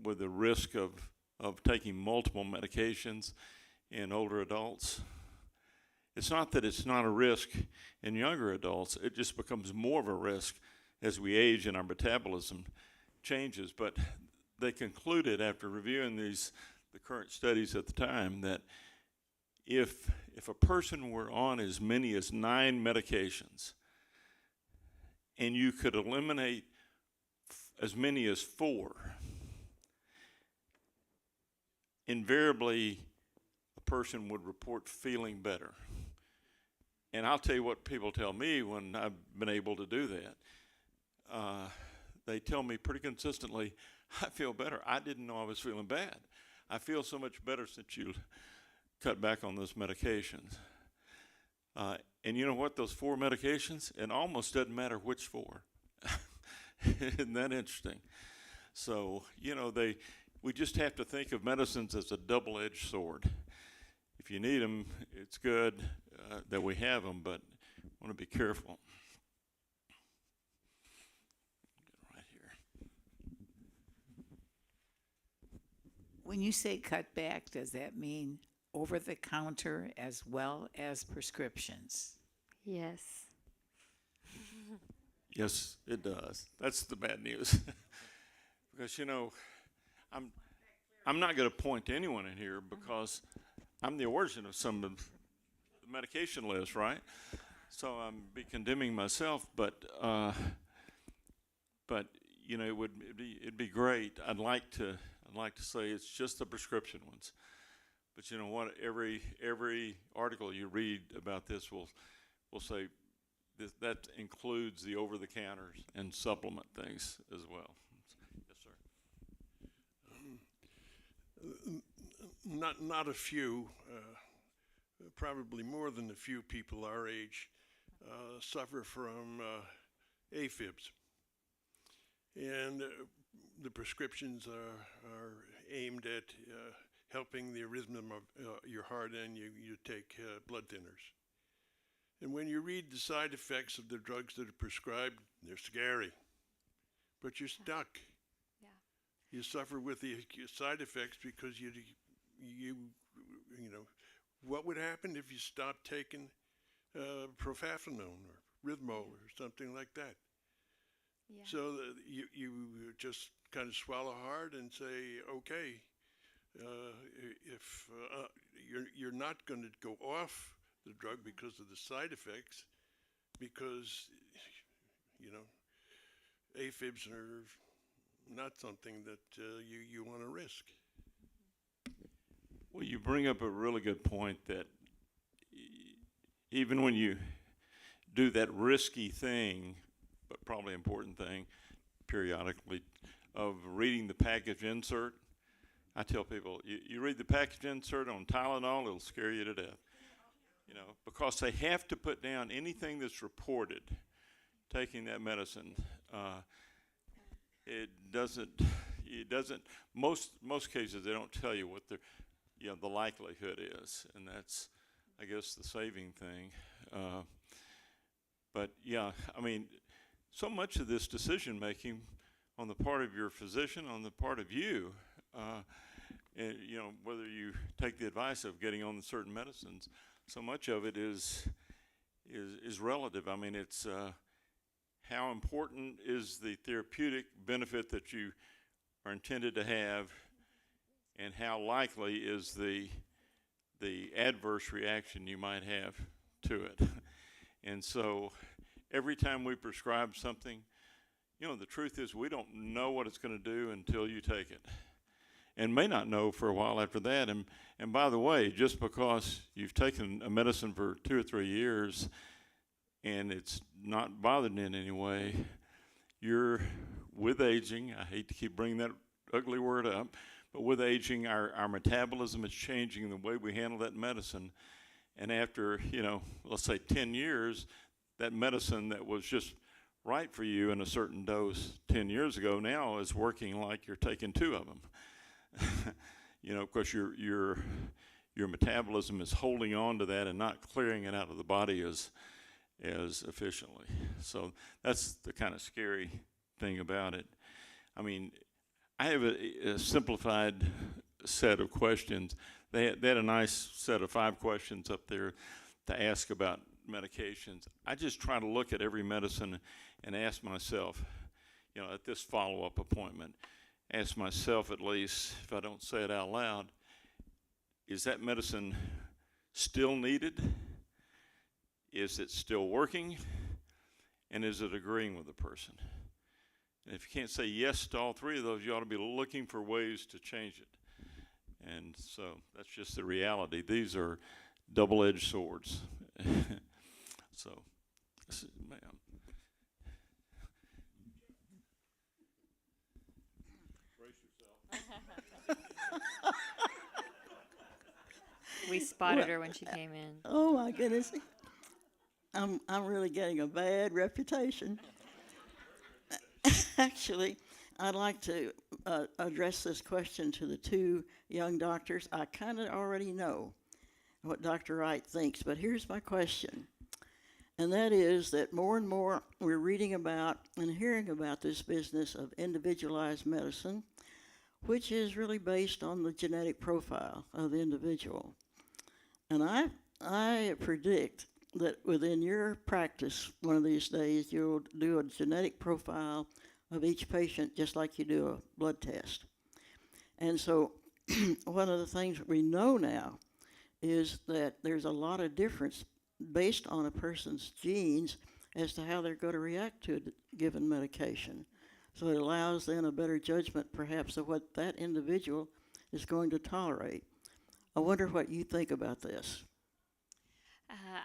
with the risk of taking multiple medications in older adults, it's not that it's not a risk in younger adults, it just becomes more of a risk as we age and our metabolism changes. But they concluded, after reviewing the current studies at the time, that if a person were on as many as 9 medications and you could eliminate as many as 4, invariably a person would report feeling better. And I'll tell you what people tell me when I've been able to do that. They tell me pretty consistently, I feel better. I didn't know I was feeling bad. I feel so much better since you cut back on those medications. And you know what? Those 4 medications, it almost doesn't matter which 4. Isn't that interesting? So, you know, we just have to think of medicines as a double-edged sword. If you need them, it's good that we have them, but want to be careful. When you say cut back, does that mean over the counter as well as prescriptions? Yes. Yes, it does. That's the bad news. Because, you know, I'm not going to point to anyone in here because I'm the origin of some of the medication list, right? So I'm be condemning myself, but you know, it'd be great. I'd like to say it's just the prescription ones, but you know what? Every article you read about this will say that includes the over-the-counters and supplement things as well. Yes, sir. Not a few, probably more than a few people our age suffer from AFibs. And the prescriptions are aimed at helping the rhythm of your heart, and you take blood thinners. And when you read the side effects of the drugs that are prescribed, they're scary. But you're stuck. Yeah. You suffer with the side effects because you know, what would happen if you stopped taking profafenone or Rhythmo or something like that? Yeah. So you just kind of swallow hard and say, okay, if you're not going to go off the drug because of the side effects, because you know, AFibs are not something that you want to risk. Well, you bring up a really good point that even when you do that risky thing, but probably important thing, periodically, of reading the package insert, I tell people, you read the package insert on Tylenol, it'll scare you to death. You know, because they have to put down anything that's reported taking that medicine. It doesn't, most cases they don't tell you what the likelihood is, and that's, I guess, the saving thing. But yeah, I mean, so much of this decision making on the part of your physician, on the part of you, and, you know, whether you take the advice of getting on certain medicines, so much of it is relative. I mean, it's how important is the therapeutic benefit that you are intended to have, and how likely is the adverse reaction you might have to it. And so every time we prescribe something, you know, the truth is we don't know what it's going to do until you take it, and may not know for a while after that. And by the way, just because you've taken a medicine for 2 or 3 years and it's not bothered in any way, you're, with aging, I hate to keep bringing that ugly word up, but with aging, our metabolism is changing the way we handle that medicine. And after, you know, let's say 10 years, that medicine that was just right for you in a certain dose 10 years ago now is working like you're taking 2 of them. You know, because your metabolism is holding on to that and not clearing it out of the body as efficiently. So that's the kind of scary thing about it. I mean, I have a simplified set of questions. They had a nice set of 5 questions up there to ask about medications. I just try to look at every medicine and ask myself, you know, at this follow-up appointment, ask myself at least, if I don't say it out loud, is that medicine still needed? Is it still working? And is it agreeing with the person? And if you can't say yes to all 3 of those, you ought to be looking for ways to change it. And so that's just the reality. These are double-edged swords. So, ma'am. We spotted her when she came in. Oh my goodness. I'm really getting a bad reputation. Actually, I'd like to address this question to the 2 young doctors. I kind of already know what Dr. Wright thinks, but here's my question. And that is that more and more we're reading about and hearing about this business of individualized medicine, which is really based on the genetic profile of the individual. And I predict that within your practice, one of these days, you'll do a genetic profile of each patient just like you do a blood test. And so one of the things we know now is that there's a lot of difference based on a person's genes as to how they're going to react to a given medication. So it allows then a better judgment perhaps of what that individual is going to tolerate. I wonder what you think about this.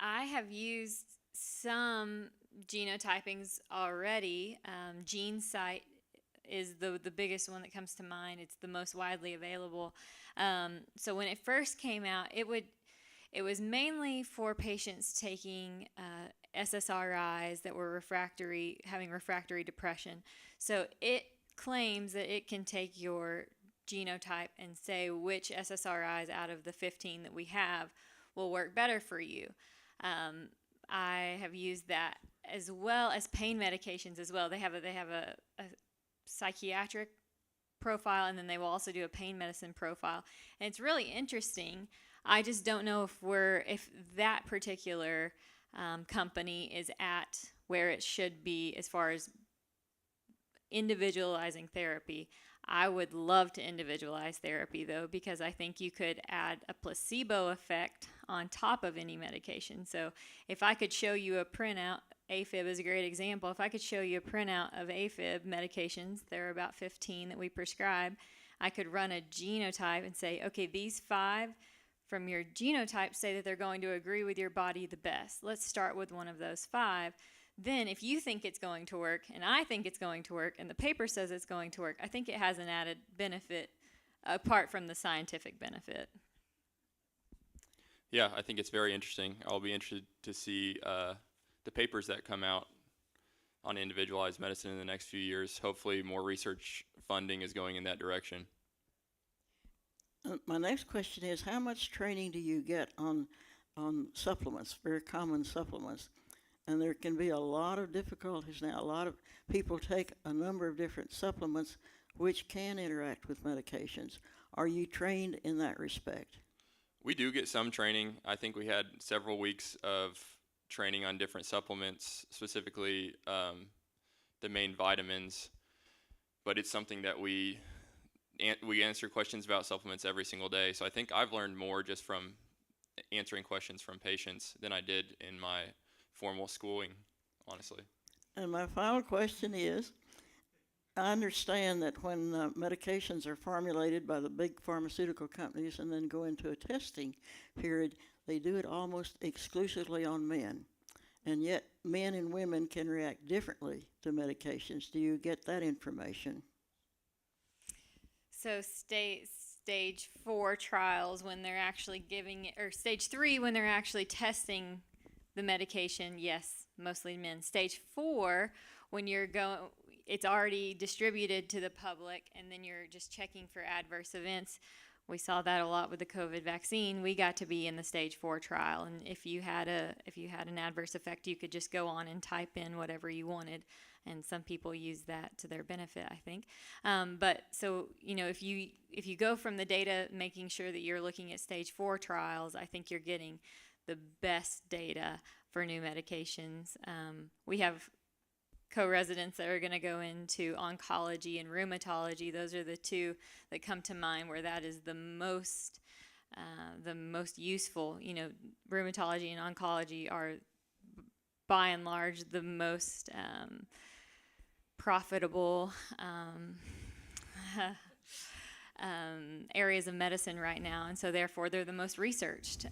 I have used some genotypings already. GeneSight is the biggest one that comes to mind. It's the most widely available. So when it first came out, it was mainly for patients taking SSRIs that were having refractory depression. So it claims that it can take your genotype and say which SSRIs out of the 15 that we have will work better for you. I have used that as well as pain medications as well. They have a psychiatric profile, and then they will also do a pain medicine profile. And it's really interesting. I just don't know if that particular company is at where it should be as far as individualizing therapy. I would love to individualize therapy, though, because I think you could add a placebo effect on top of any medication. So if I could show you a printout, AFib is a great example. If I could show you a printout of AFib medications, there are about 15 that we prescribe, I could run a genotype and say, okay, these 5 from your genotype say that they're going to agree with your body the best. Let's start with one of those 5. Then if you think it's going to work and I think it's going to work and the paper says it's going to work, I think it has an added benefit apart from the scientific benefit. Yeah, I think it's very interesting. I'll be interested to see the papers that come out on individualized medicine in the next few years. Hopefully more research funding is going in that direction. My next question is, how much training do you get on supplements, very common supplements? And there can be a lot of difficulties now. A lot of people take a number of different supplements which can interact with medications. Are you trained in that respect? We do get some training. I think we had several weeks of training on different supplements, specifically the main vitamins. But it's something that we answer questions about supplements every single day. So I think I've learned more just from answering questions from patients than I did in my formal schooling, honestly. And my final question is, I understand that when medications are formulated by the big pharmaceutical companies and then go into a testing period, they do it almost exclusively on men. And yet men and women can react differently to medications. Do you get that information? So stage 4 trials when they're actually giving it, or stage 3 when they're actually testing the medication, yes, mostly men. Stage 4, when it's already distributed to the public, and then you're just checking for adverse events. We saw that a lot with the COVID vaccine. We got to be in the stage 4 trial, and if you had an adverse effect, you could just go on and type in whatever you wanted, and some people use that to their benefit, I think. But so if you go from the data, making sure that you're looking at stage 4 trials, I think you're getting the best data for new medications. We have co-residents that are going to go into oncology and rheumatology. Those are the 2 that come to mind where that is the most useful. Rheumatology and oncology are by and large the most profitable areas of medicine right now, and so therefore they're the most researched.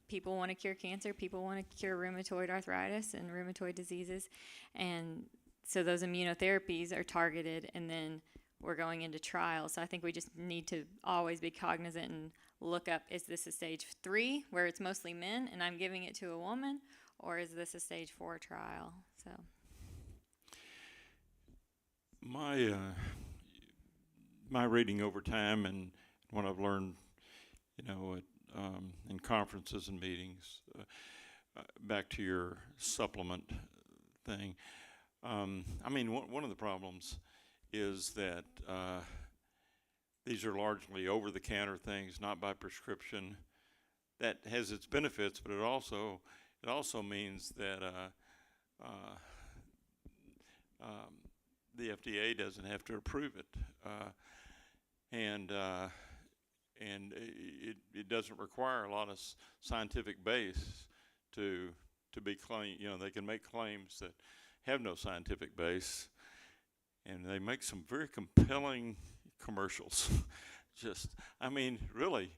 People want to cure cancer, people want to cure rheumatoid arthritis and rheumatoid diseases, and so those immunotherapies are targeted, and then we're going into trials. So I think we just need to always be cognizant and look up, is this a stage 3 where it's mostly men and I'm giving it to a woman, or is this a stage 4 trial? So my reading over time and what I've learned, in conferences and meetings, back to your supplement thing. One of the problems is that these are largely over-the-counter things, not by prescription. That has its benefits, but it also means that the FDA doesn't have to approve it, and it doesn't require a lot of scientific base to be claim. You know, they can make claims that have no scientific base, and they make some very compelling commercials. I mean, really.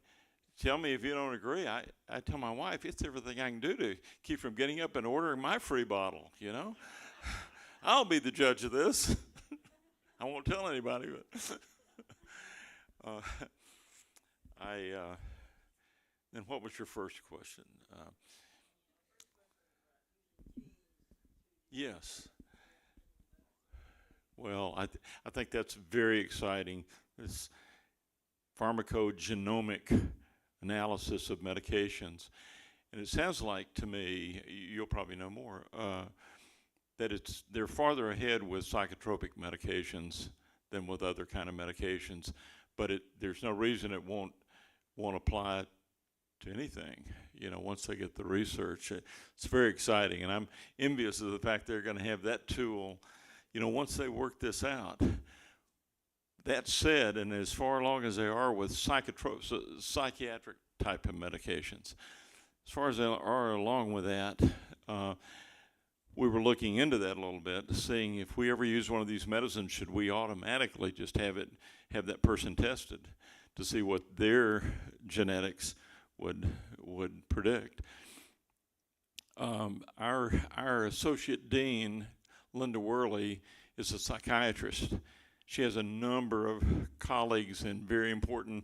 Tell me if you don't agree. I tell my wife it's everything I can do to keep from getting up and ordering my free bottle, you know. I'll be the judge of this. I won't tell anybody, but then what was your first question? Yes. Well, I think that's very exciting. This pharmacogenomic analysis of medications, and it sounds like to me, you'll probably know more, that they're farther ahead with psychotropic medications than with other kind of medications, but there's no reason it won't apply to anything, you know, once they get the research. It's very exciting, and I'm envious of the fact they're going to have that tool, you know, once they work this out. That said, and as far along as they are with psychiatric type of medications, as far as they are along with that, we were looking into that a little bit, seeing if we ever use one of these medicines, should we automatically just have that person tested to see what their genetics would predict. Our associate dean, Linda Worley, is a psychiatrist. She has a number of colleagues in very important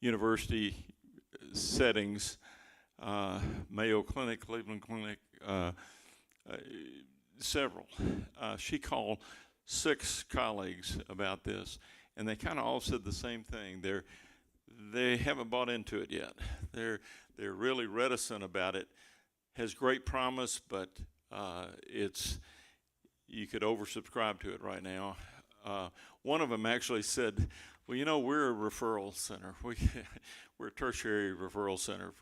university settings, Mayo Clinic, Cleveland Clinic, several. She called 6 colleagues about this, and they kind of all said the same thing. They haven't bought into it yet. They're really reticent about it. Has great promise, but you could oversubscribe to it right now. One of them actually said, well, you know, we're a referral center. We're a tertiary referral center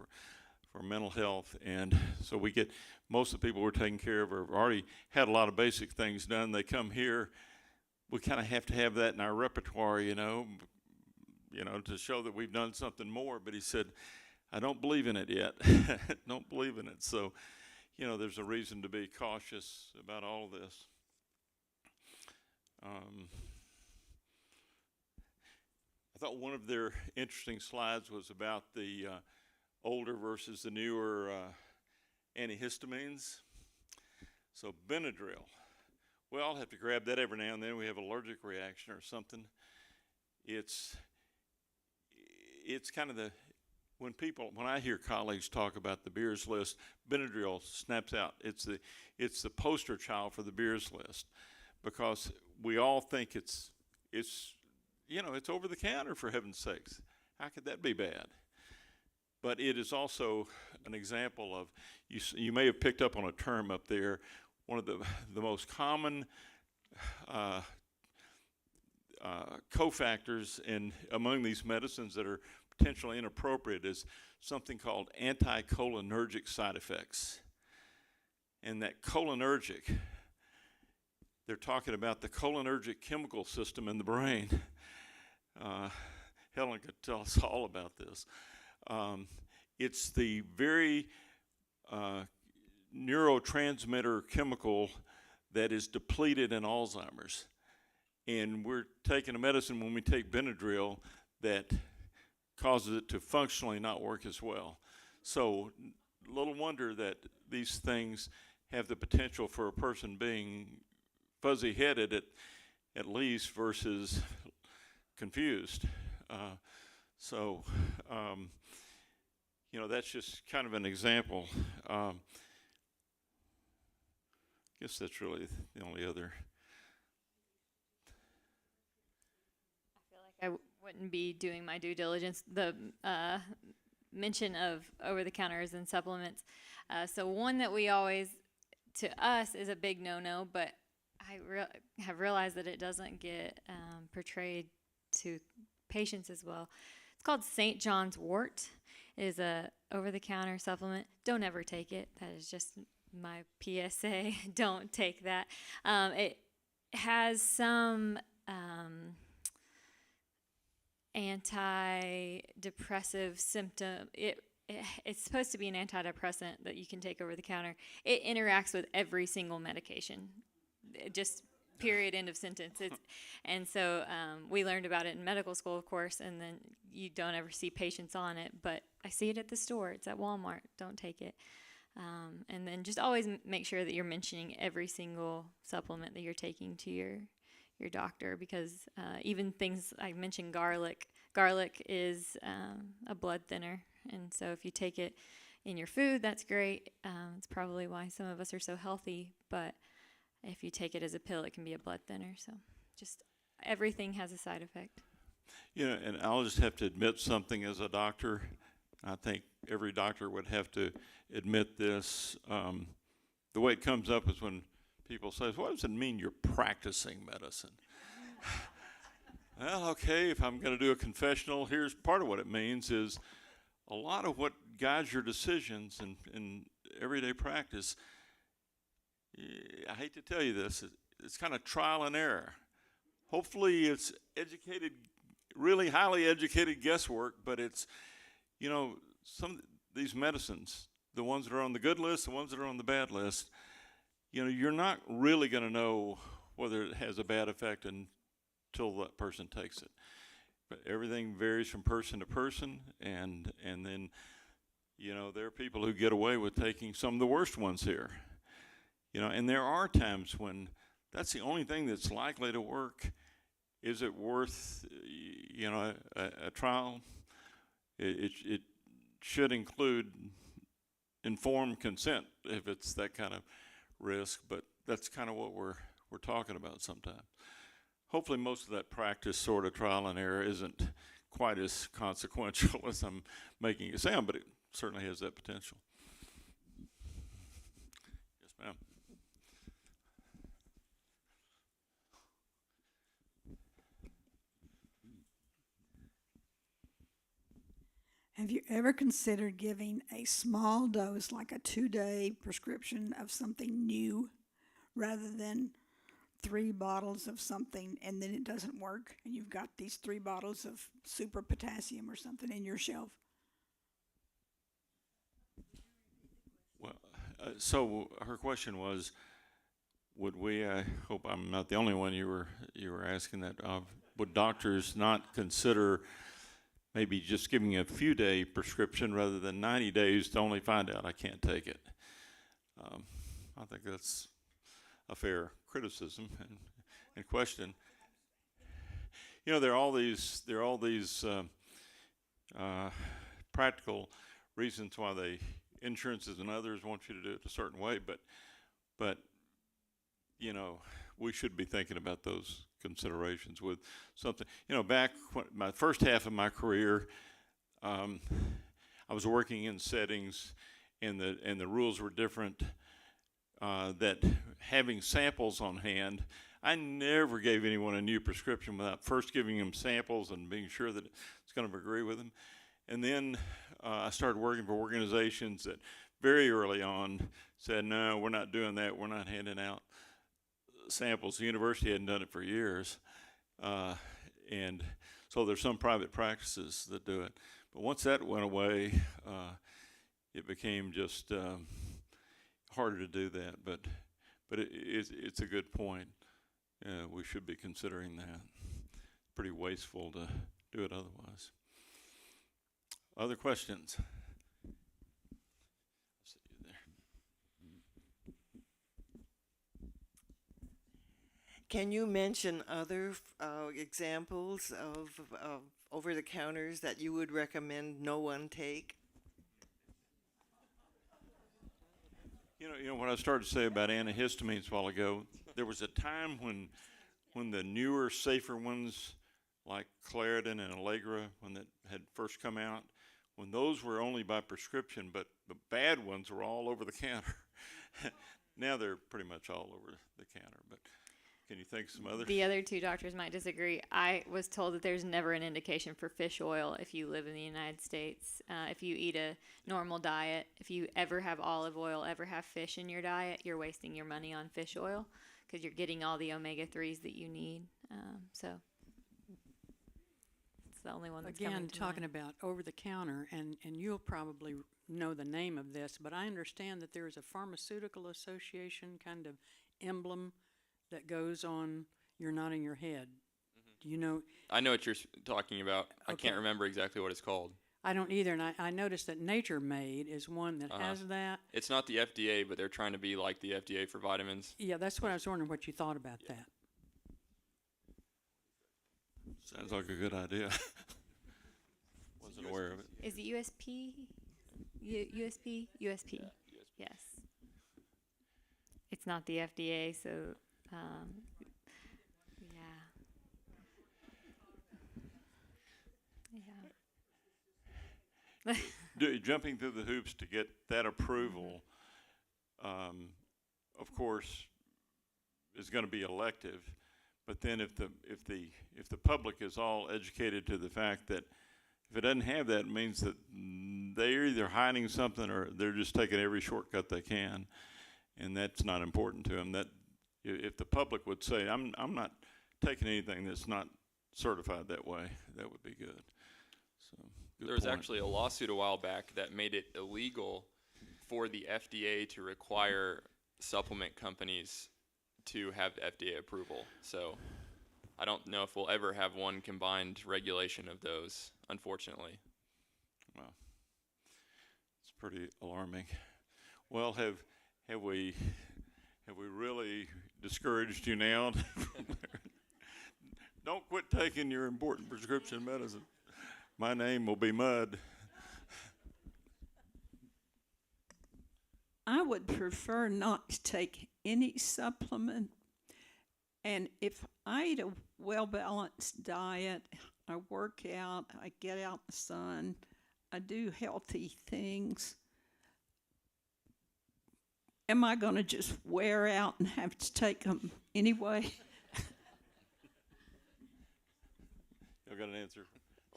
for mental health, and so we get most of the people we're taking care of have already had a lot of basic things done. They come here. We kind of have to have that in our repertoire, you know, to show that we've done something more. But he said, I don't believe in it yet. Don't believe in it. So, you know, there's a reason to be cautious about all of this. I thought one of their interesting slides was about the older versus the newer antihistamines. So Benadryl, we all have to grab that every now and then. We have an allergic reaction or something. It's kind of when I hear colleagues talk about the Beers List, Benadryl snaps out. It's the poster child for the Beers List, because we all think it's over the counter, for heaven's sakes. How could that be bad? But it is also an example of, you may have picked up on a term up there, one of the most common cofactors among these medicines that are potentially inappropriate is something called anticholinergic side effects. And that cholinergic, they're talking about the cholinergic chemical system in the brain. Helen could tell us all about this. It's the very neurotransmitter chemical that is depleted in Alzheimer's. And we're taking a medicine when we take Benadryl that causes it to functionally not work as well. So little wonder that these things have the potential for a person being fuzzy-headed at least versus confused. That's just kind of an example. I guess that's really the only other. I feel like I wouldn't be doing my due diligence. The mention of over-the-counters and supplements. So one that we always, to us, is a big no-no, but I have realized that it doesn't get portrayed to patients as well. It's called St. John's wort. It is a over-the-counter supplement. Don't ever take it. That is just my PSA. Don't take that. It has some antidepressive symptom. It's supposed to be an antidepressant that you can take over the counter. It interacts with every single medication. Just period, end of sentence. And so we learned about it in medical school, of course, and then you don't ever see patients on it, but I see it at the store. It's at Walmart. Don't take it. And then just always make sure that you're mentioning every single supplement that you're taking to your doctor, because even things I mentioned, garlic is a blood thinner, and so if you take it in your food, that's great. It's probably why some of us are so healthy, but if you take it as a pill, it can be a blood thinner. So just everything has a side effect. You know, and I'll just have to admit something as a doctor. I think every doctor would have to admit this. The way it comes up is when people say, what does it mean you're practicing medicine? Well, okay, if I'm going to do a confessional, here's part of what it means is a lot of what guides your decisions in everyday practice, I hate to tell you this, it's kind of trial and error. Hopefully it's educated, really highly educated guesswork, but it's, you know, some these medicines, the ones that are on the good list, the ones that are on the bad list, you know, you're not really going to know whether it has a bad effect until that person takes it. But everything varies from person to person, and then, you know, there are people who get away with taking some of the worst ones here. You know, and there are times when that's the only thing that's likely to work. Is it worth, you know, a trial? It should include informed consent if it's that kind of risk, but that's kind of what we're talking about sometimes. Hopefully most of that practice sort of trial and error isn't quite as consequential as I'm making it sound, but it certainly has that potential. Yes, ma'am. Have you ever considered giving a small dose, like a 2-day prescription of something new, rather than 3 bottles of something and then it doesn't work and you've got these 3 bottles of super potassium or something in your shelf? Well, so her question was, would we, I hope I'm not the only one you were asking that of, would doctors not consider maybe just giving a few day prescription rather than 90 days to only find out I can't take it? I think that's a fair criticism and question. You know, there are all these practical reasons why insurances and others want you to do it a certain way, but you know, we should be thinking about those considerations with something. You know, back when my first half of my career, I was working in settings, and the rules were different. That having samples on hand, I never gave anyone a new prescription without first giving them samples and being sure that it's going to agree with them. And then I started working for organizations that very early on said, no, we're not doing that. We're not handing out samples. The university hadn't done it for years. And so there's some private practices that do it. But once that went away, it became just harder to do that. But it's a good point. We should be considering that. Pretty wasteful to do it otherwise. Other questions? See you there. Can you mention other examples of over-the-counters that you would recommend no one take? You know what I started to say about antihistamines a while ago. There was a time when the newer, safer ones like Claritin and Allegra, when that had first come out, when those were only by prescription, but the bad ones were all over the counter. Now they're pretty much all over the counter. But Can you think of some others? The other two doctors might disagree. I was told that there's never an indication for fish oil if you live in the United States. If you eat a normal diet, if you ever have olive oil, ever have fish in your diet, you're wasting your money on fish oil because you're getting all the omega-3s that you need. So it's the only one that's coming Again, to talking mind. about over-the-counter, and you'll probably know the name of this, but I understand that there is a pharmaceutical association kind of emblem that goes on you're nodding your head. Do you know? I know what you're talking about. I Okay. can't remember exactly what it's called. I don't either, and I noticed that Nature Made is one that has that. It's not the FDA, but they're trying to be like the FDA for vitamins. Yeah, that's what I was wondering what you thought about that. Sounds like a good idea. Wasn't aware of it. Is it USP? USP? USP. Yes. It's not the FDA, so yeah. Yeah. Jumping through the hoops to get that approval, of course, is going to be elective. But then if the public is all educated to the fact that if it doesn't have that, it means that they're either hiding something or they're just taking every shortcut they can, and that's not important to them. That if the public would say, I'm not taking anything that's not certified that way, that would be good. So good There was point. actually a lawsuit a while back that made it illegal for the FDA to require supplement companies to have FDA approval. So I don't know if we'll ever have one combined regulation of those, unfortunately. Wow, it's pretty alarming. Well, have we really discouraged you now? Don't quit taking your important prescription medicine. My name will be Mud. I would prefer not to take any supplement. And if I eat a well-balanced diet, I work out, I get out in the sun, I do healthy things, am I going to just wear out and have to take them anyway? Y'all got an answer?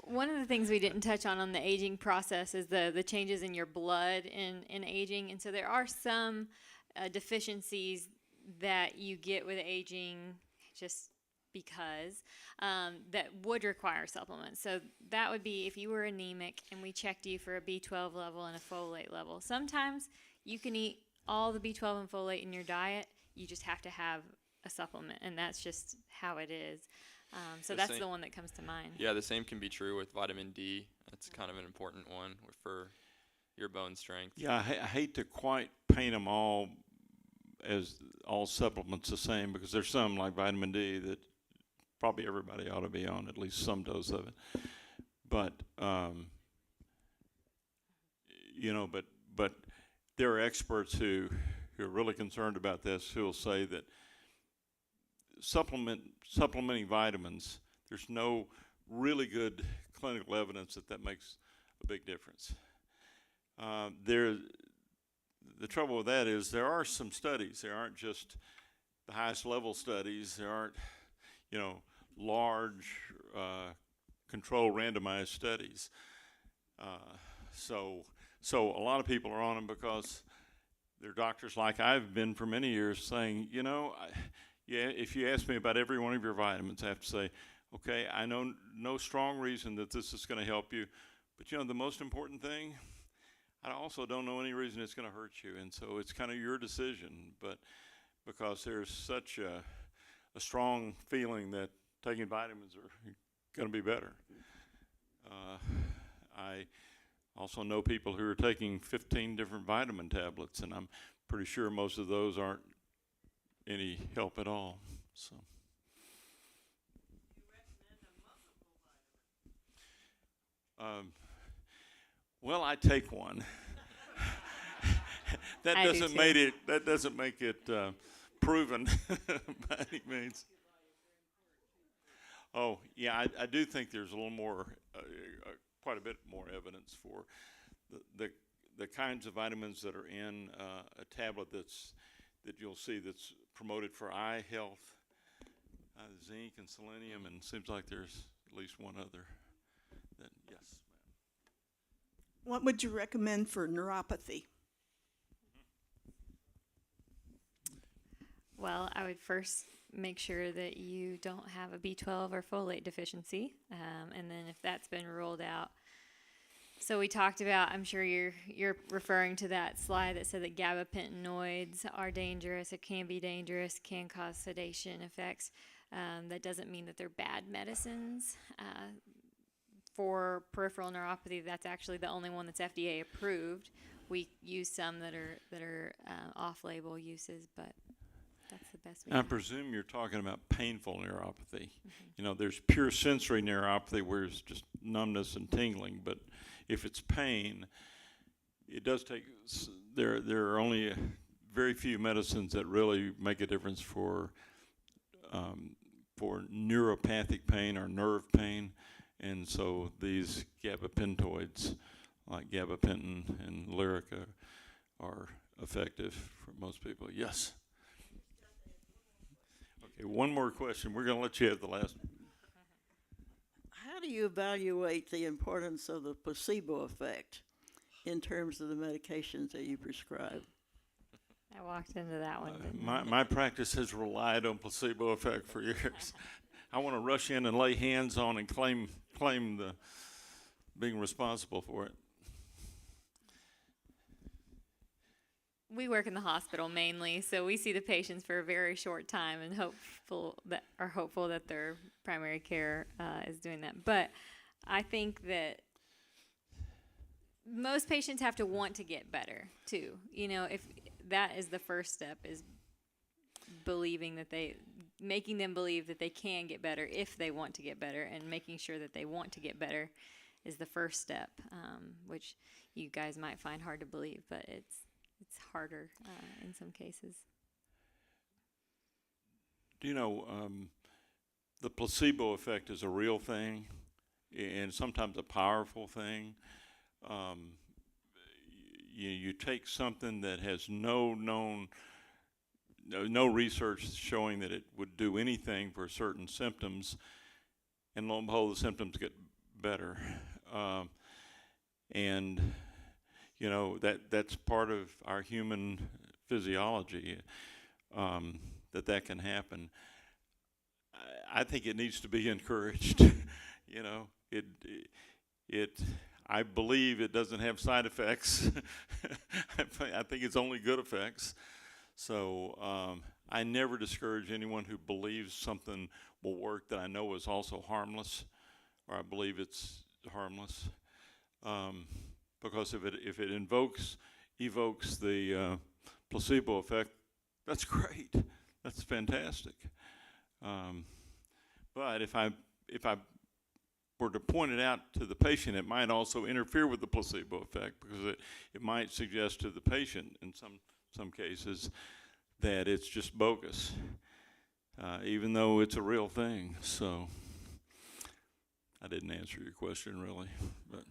One of the things we didn't touch on the aging process is the changes in your blood in aging. And so there are some deficiencies that you get with aging just because that would require supplements. So that would be if you were anemic and we checked you for a B12 level and a folate level. Sometimes you can eat all the B12 and folate in your diet. You just have to have a supplement, and that's just how it is. So The that's same- the one that comes to mind. Yeah, the same can be true with vitamin D. That's kind of an important one for your bone strength. Yeah, I hate to quite paint them all as all supplements the same, because there's some like vitamin D that probably everybody ought to be on at least some dose of it. But but there are experts who are really concerned about this, who will say that supplementing vitamins, there's no really good clinical evidence that makes a big difference. The trouble with that is there are some studies. There aren't just the highest level studies. There aren't, large controlled randomized studies. So a lot of people are on them because they're doctors like I've been for many years saying, if you ask me about every one of your vitamins, I have to say, okay, I know no strong reason that this is going to help you, but the most important thing, I also don't know any reason it's going to hurt you, and so it's kind of your decision. But because there's such a strong feeling that taking vitamins are going to be better. I also know people who are taking 15 different vitamin tablets, and I'm pretty sure most of those aren't any help at all. So. Well, I take one. That doesn't make it proven by any means. Oh yeah, I do think there's a little more, quite a bit more evidence for the kinds of vitamins that are in a tablet that you'll see that's promoted for eye health. Zinc and selenium, and seems like there's at least one other. That, yes. What would you recommend for neuropathy? Well, I would first make sure that you don't have a B12 or folate deficiency, and then if that's been ruled out. So we talked about, I'm sure you're referring to that slide that said that gabapentinoids are dangerous, it can be dangerous, can cause sedation effects. That doesn't mean that they're bad medicines. For peripheral neuropathy, that's actually the only one that's FDA approved. We use some that are off-label uses, but that's the best we I can. presume you're talking about painful neuropathy. You know, there's pure sensory neuropathy where it's just numbness and tingling, but if it's pain, it does take, there are only very few medicines that really make a difference for neuropathic pain or nerve pain, and so these gabapentoids like gabapentin and Lyrica are effective for most people. Yes. Okay, one more question. We're going to let you have the last. How do you evaluate the importance of the placebo effect in terms of the medications that you prescribe? I walked into that one, didn't I? My practice has relied on placebo effect for years. I want to rush in and lay hands on and claim the being responsible for it. We work in the hospital mainly, so we see the patients for a very short time and hopeful that their primary care is doing that. But I think that most patients have to want to get better too. You know, if that is the first step, is making them believe that they can get better if they want to get better, and making sure that they want to get better is the first step, which you guys might find hard to believe, but it's harder in some cases. Do you know, the placebo effect is a real thing and sometimes a powerful thing. You take something that has no research showing that it would do anything for certain symptoms, and lo and behold, the symptoms get better. And you know, that's part of our human physiology, that can happen. I think it needs to be encouraged. You know, I believe it doesn't have side effects. I think it's only good effects. So I never discourage anyone who believes something will work that I know is also harmless, or I believe it's harmless. Because if it evokes the placebo effect, that's great. That's fantastic. But if I were to point it out to the patient, it might also interfere with the placebo effect, because it might suggest to the patient in some cases that it's just bogus, even though it's a real thing. So I didn't answer your question really, but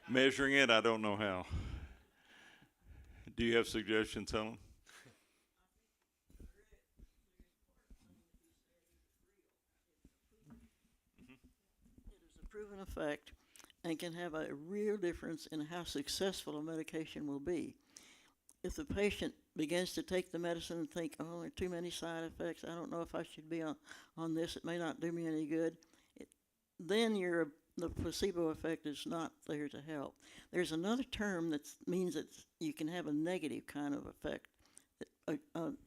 measuring it, I don't know how. Do you have suggestions, Helen? It is a proven effect and can have a real difference in how successful a medication will be. If the patient begins to take the medicine and think, oh, there are too many side effects, I don't know if I should be on this, it may not do me any good, then the placebo effect is not there to help. There's another term that means that you can have a negative kind of effect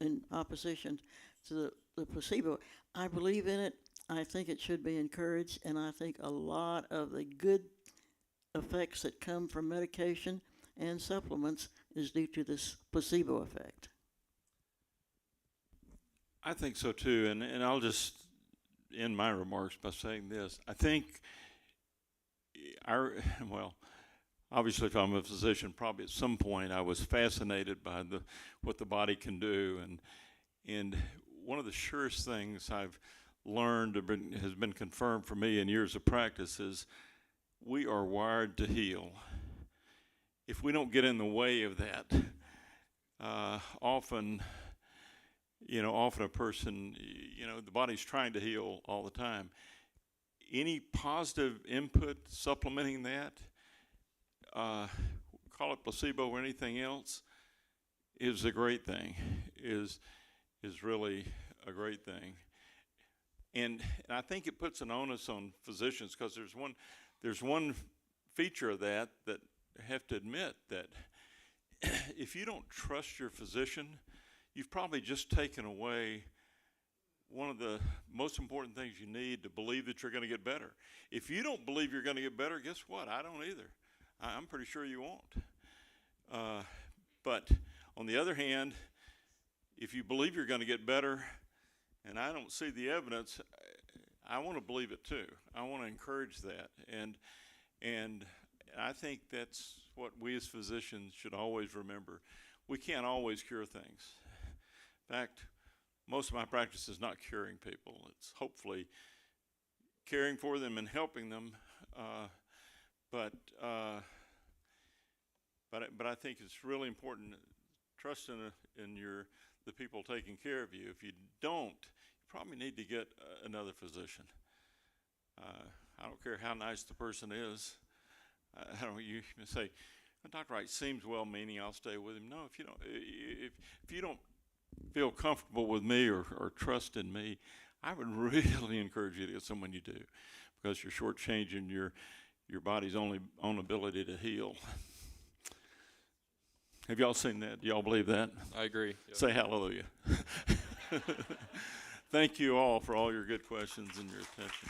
in opposition to the placebo. I believe in it. I think it should be encouraged, and I think a lot of the good effects that come from medication and supplements is due to this placebo effect. I think so too, and I'll just end my remarks by saying this. I think obviously if I'm a physician, probably at some point I was fascinated by what the body can do, and one of the surest things I've learned has been confirmed for me in years of practice is we are wired to heal. If we don't get in the way of that, often you know, often a person, you know, the body's trying to heal all the time. Any positive input supplementing that, call it placebo or anything else, is a great thing, is really a great thing. And I think it puts an onus on physicians, because there's one feature of that I have to admit, that if you don't trust your physician, you've probably just taken away one of the most important things you need to believe that you're going to get better. If you don't believe you're going to get better, guess what? I don't either. I'm pretty sure you won't. But on the other hand, if you believe you're going to get better, and I don't see the evidence, I want to believe it too. I want to encourage that. And I think that's what we as physicians should always remember. We can't always cure things. In fact, most of my practice is not curing people. It's hopefully caring for them and helping them. But I think it's really important to trust in the people taking care of you. If you don't, you probably need to get another physician. I don't care how nice the person is. You say, Dr. Wright seems well-meaning, I'll stay with him. No, if you don't feel comfortable with me or trust in me, I would really encourage you to get someone you do, because you're shortchanging your body's own ability to heal. Have y'all seen that? Do y'all believe that? I agree. Yep. Say hallelujah. Thank you all for all your good questions and your attention.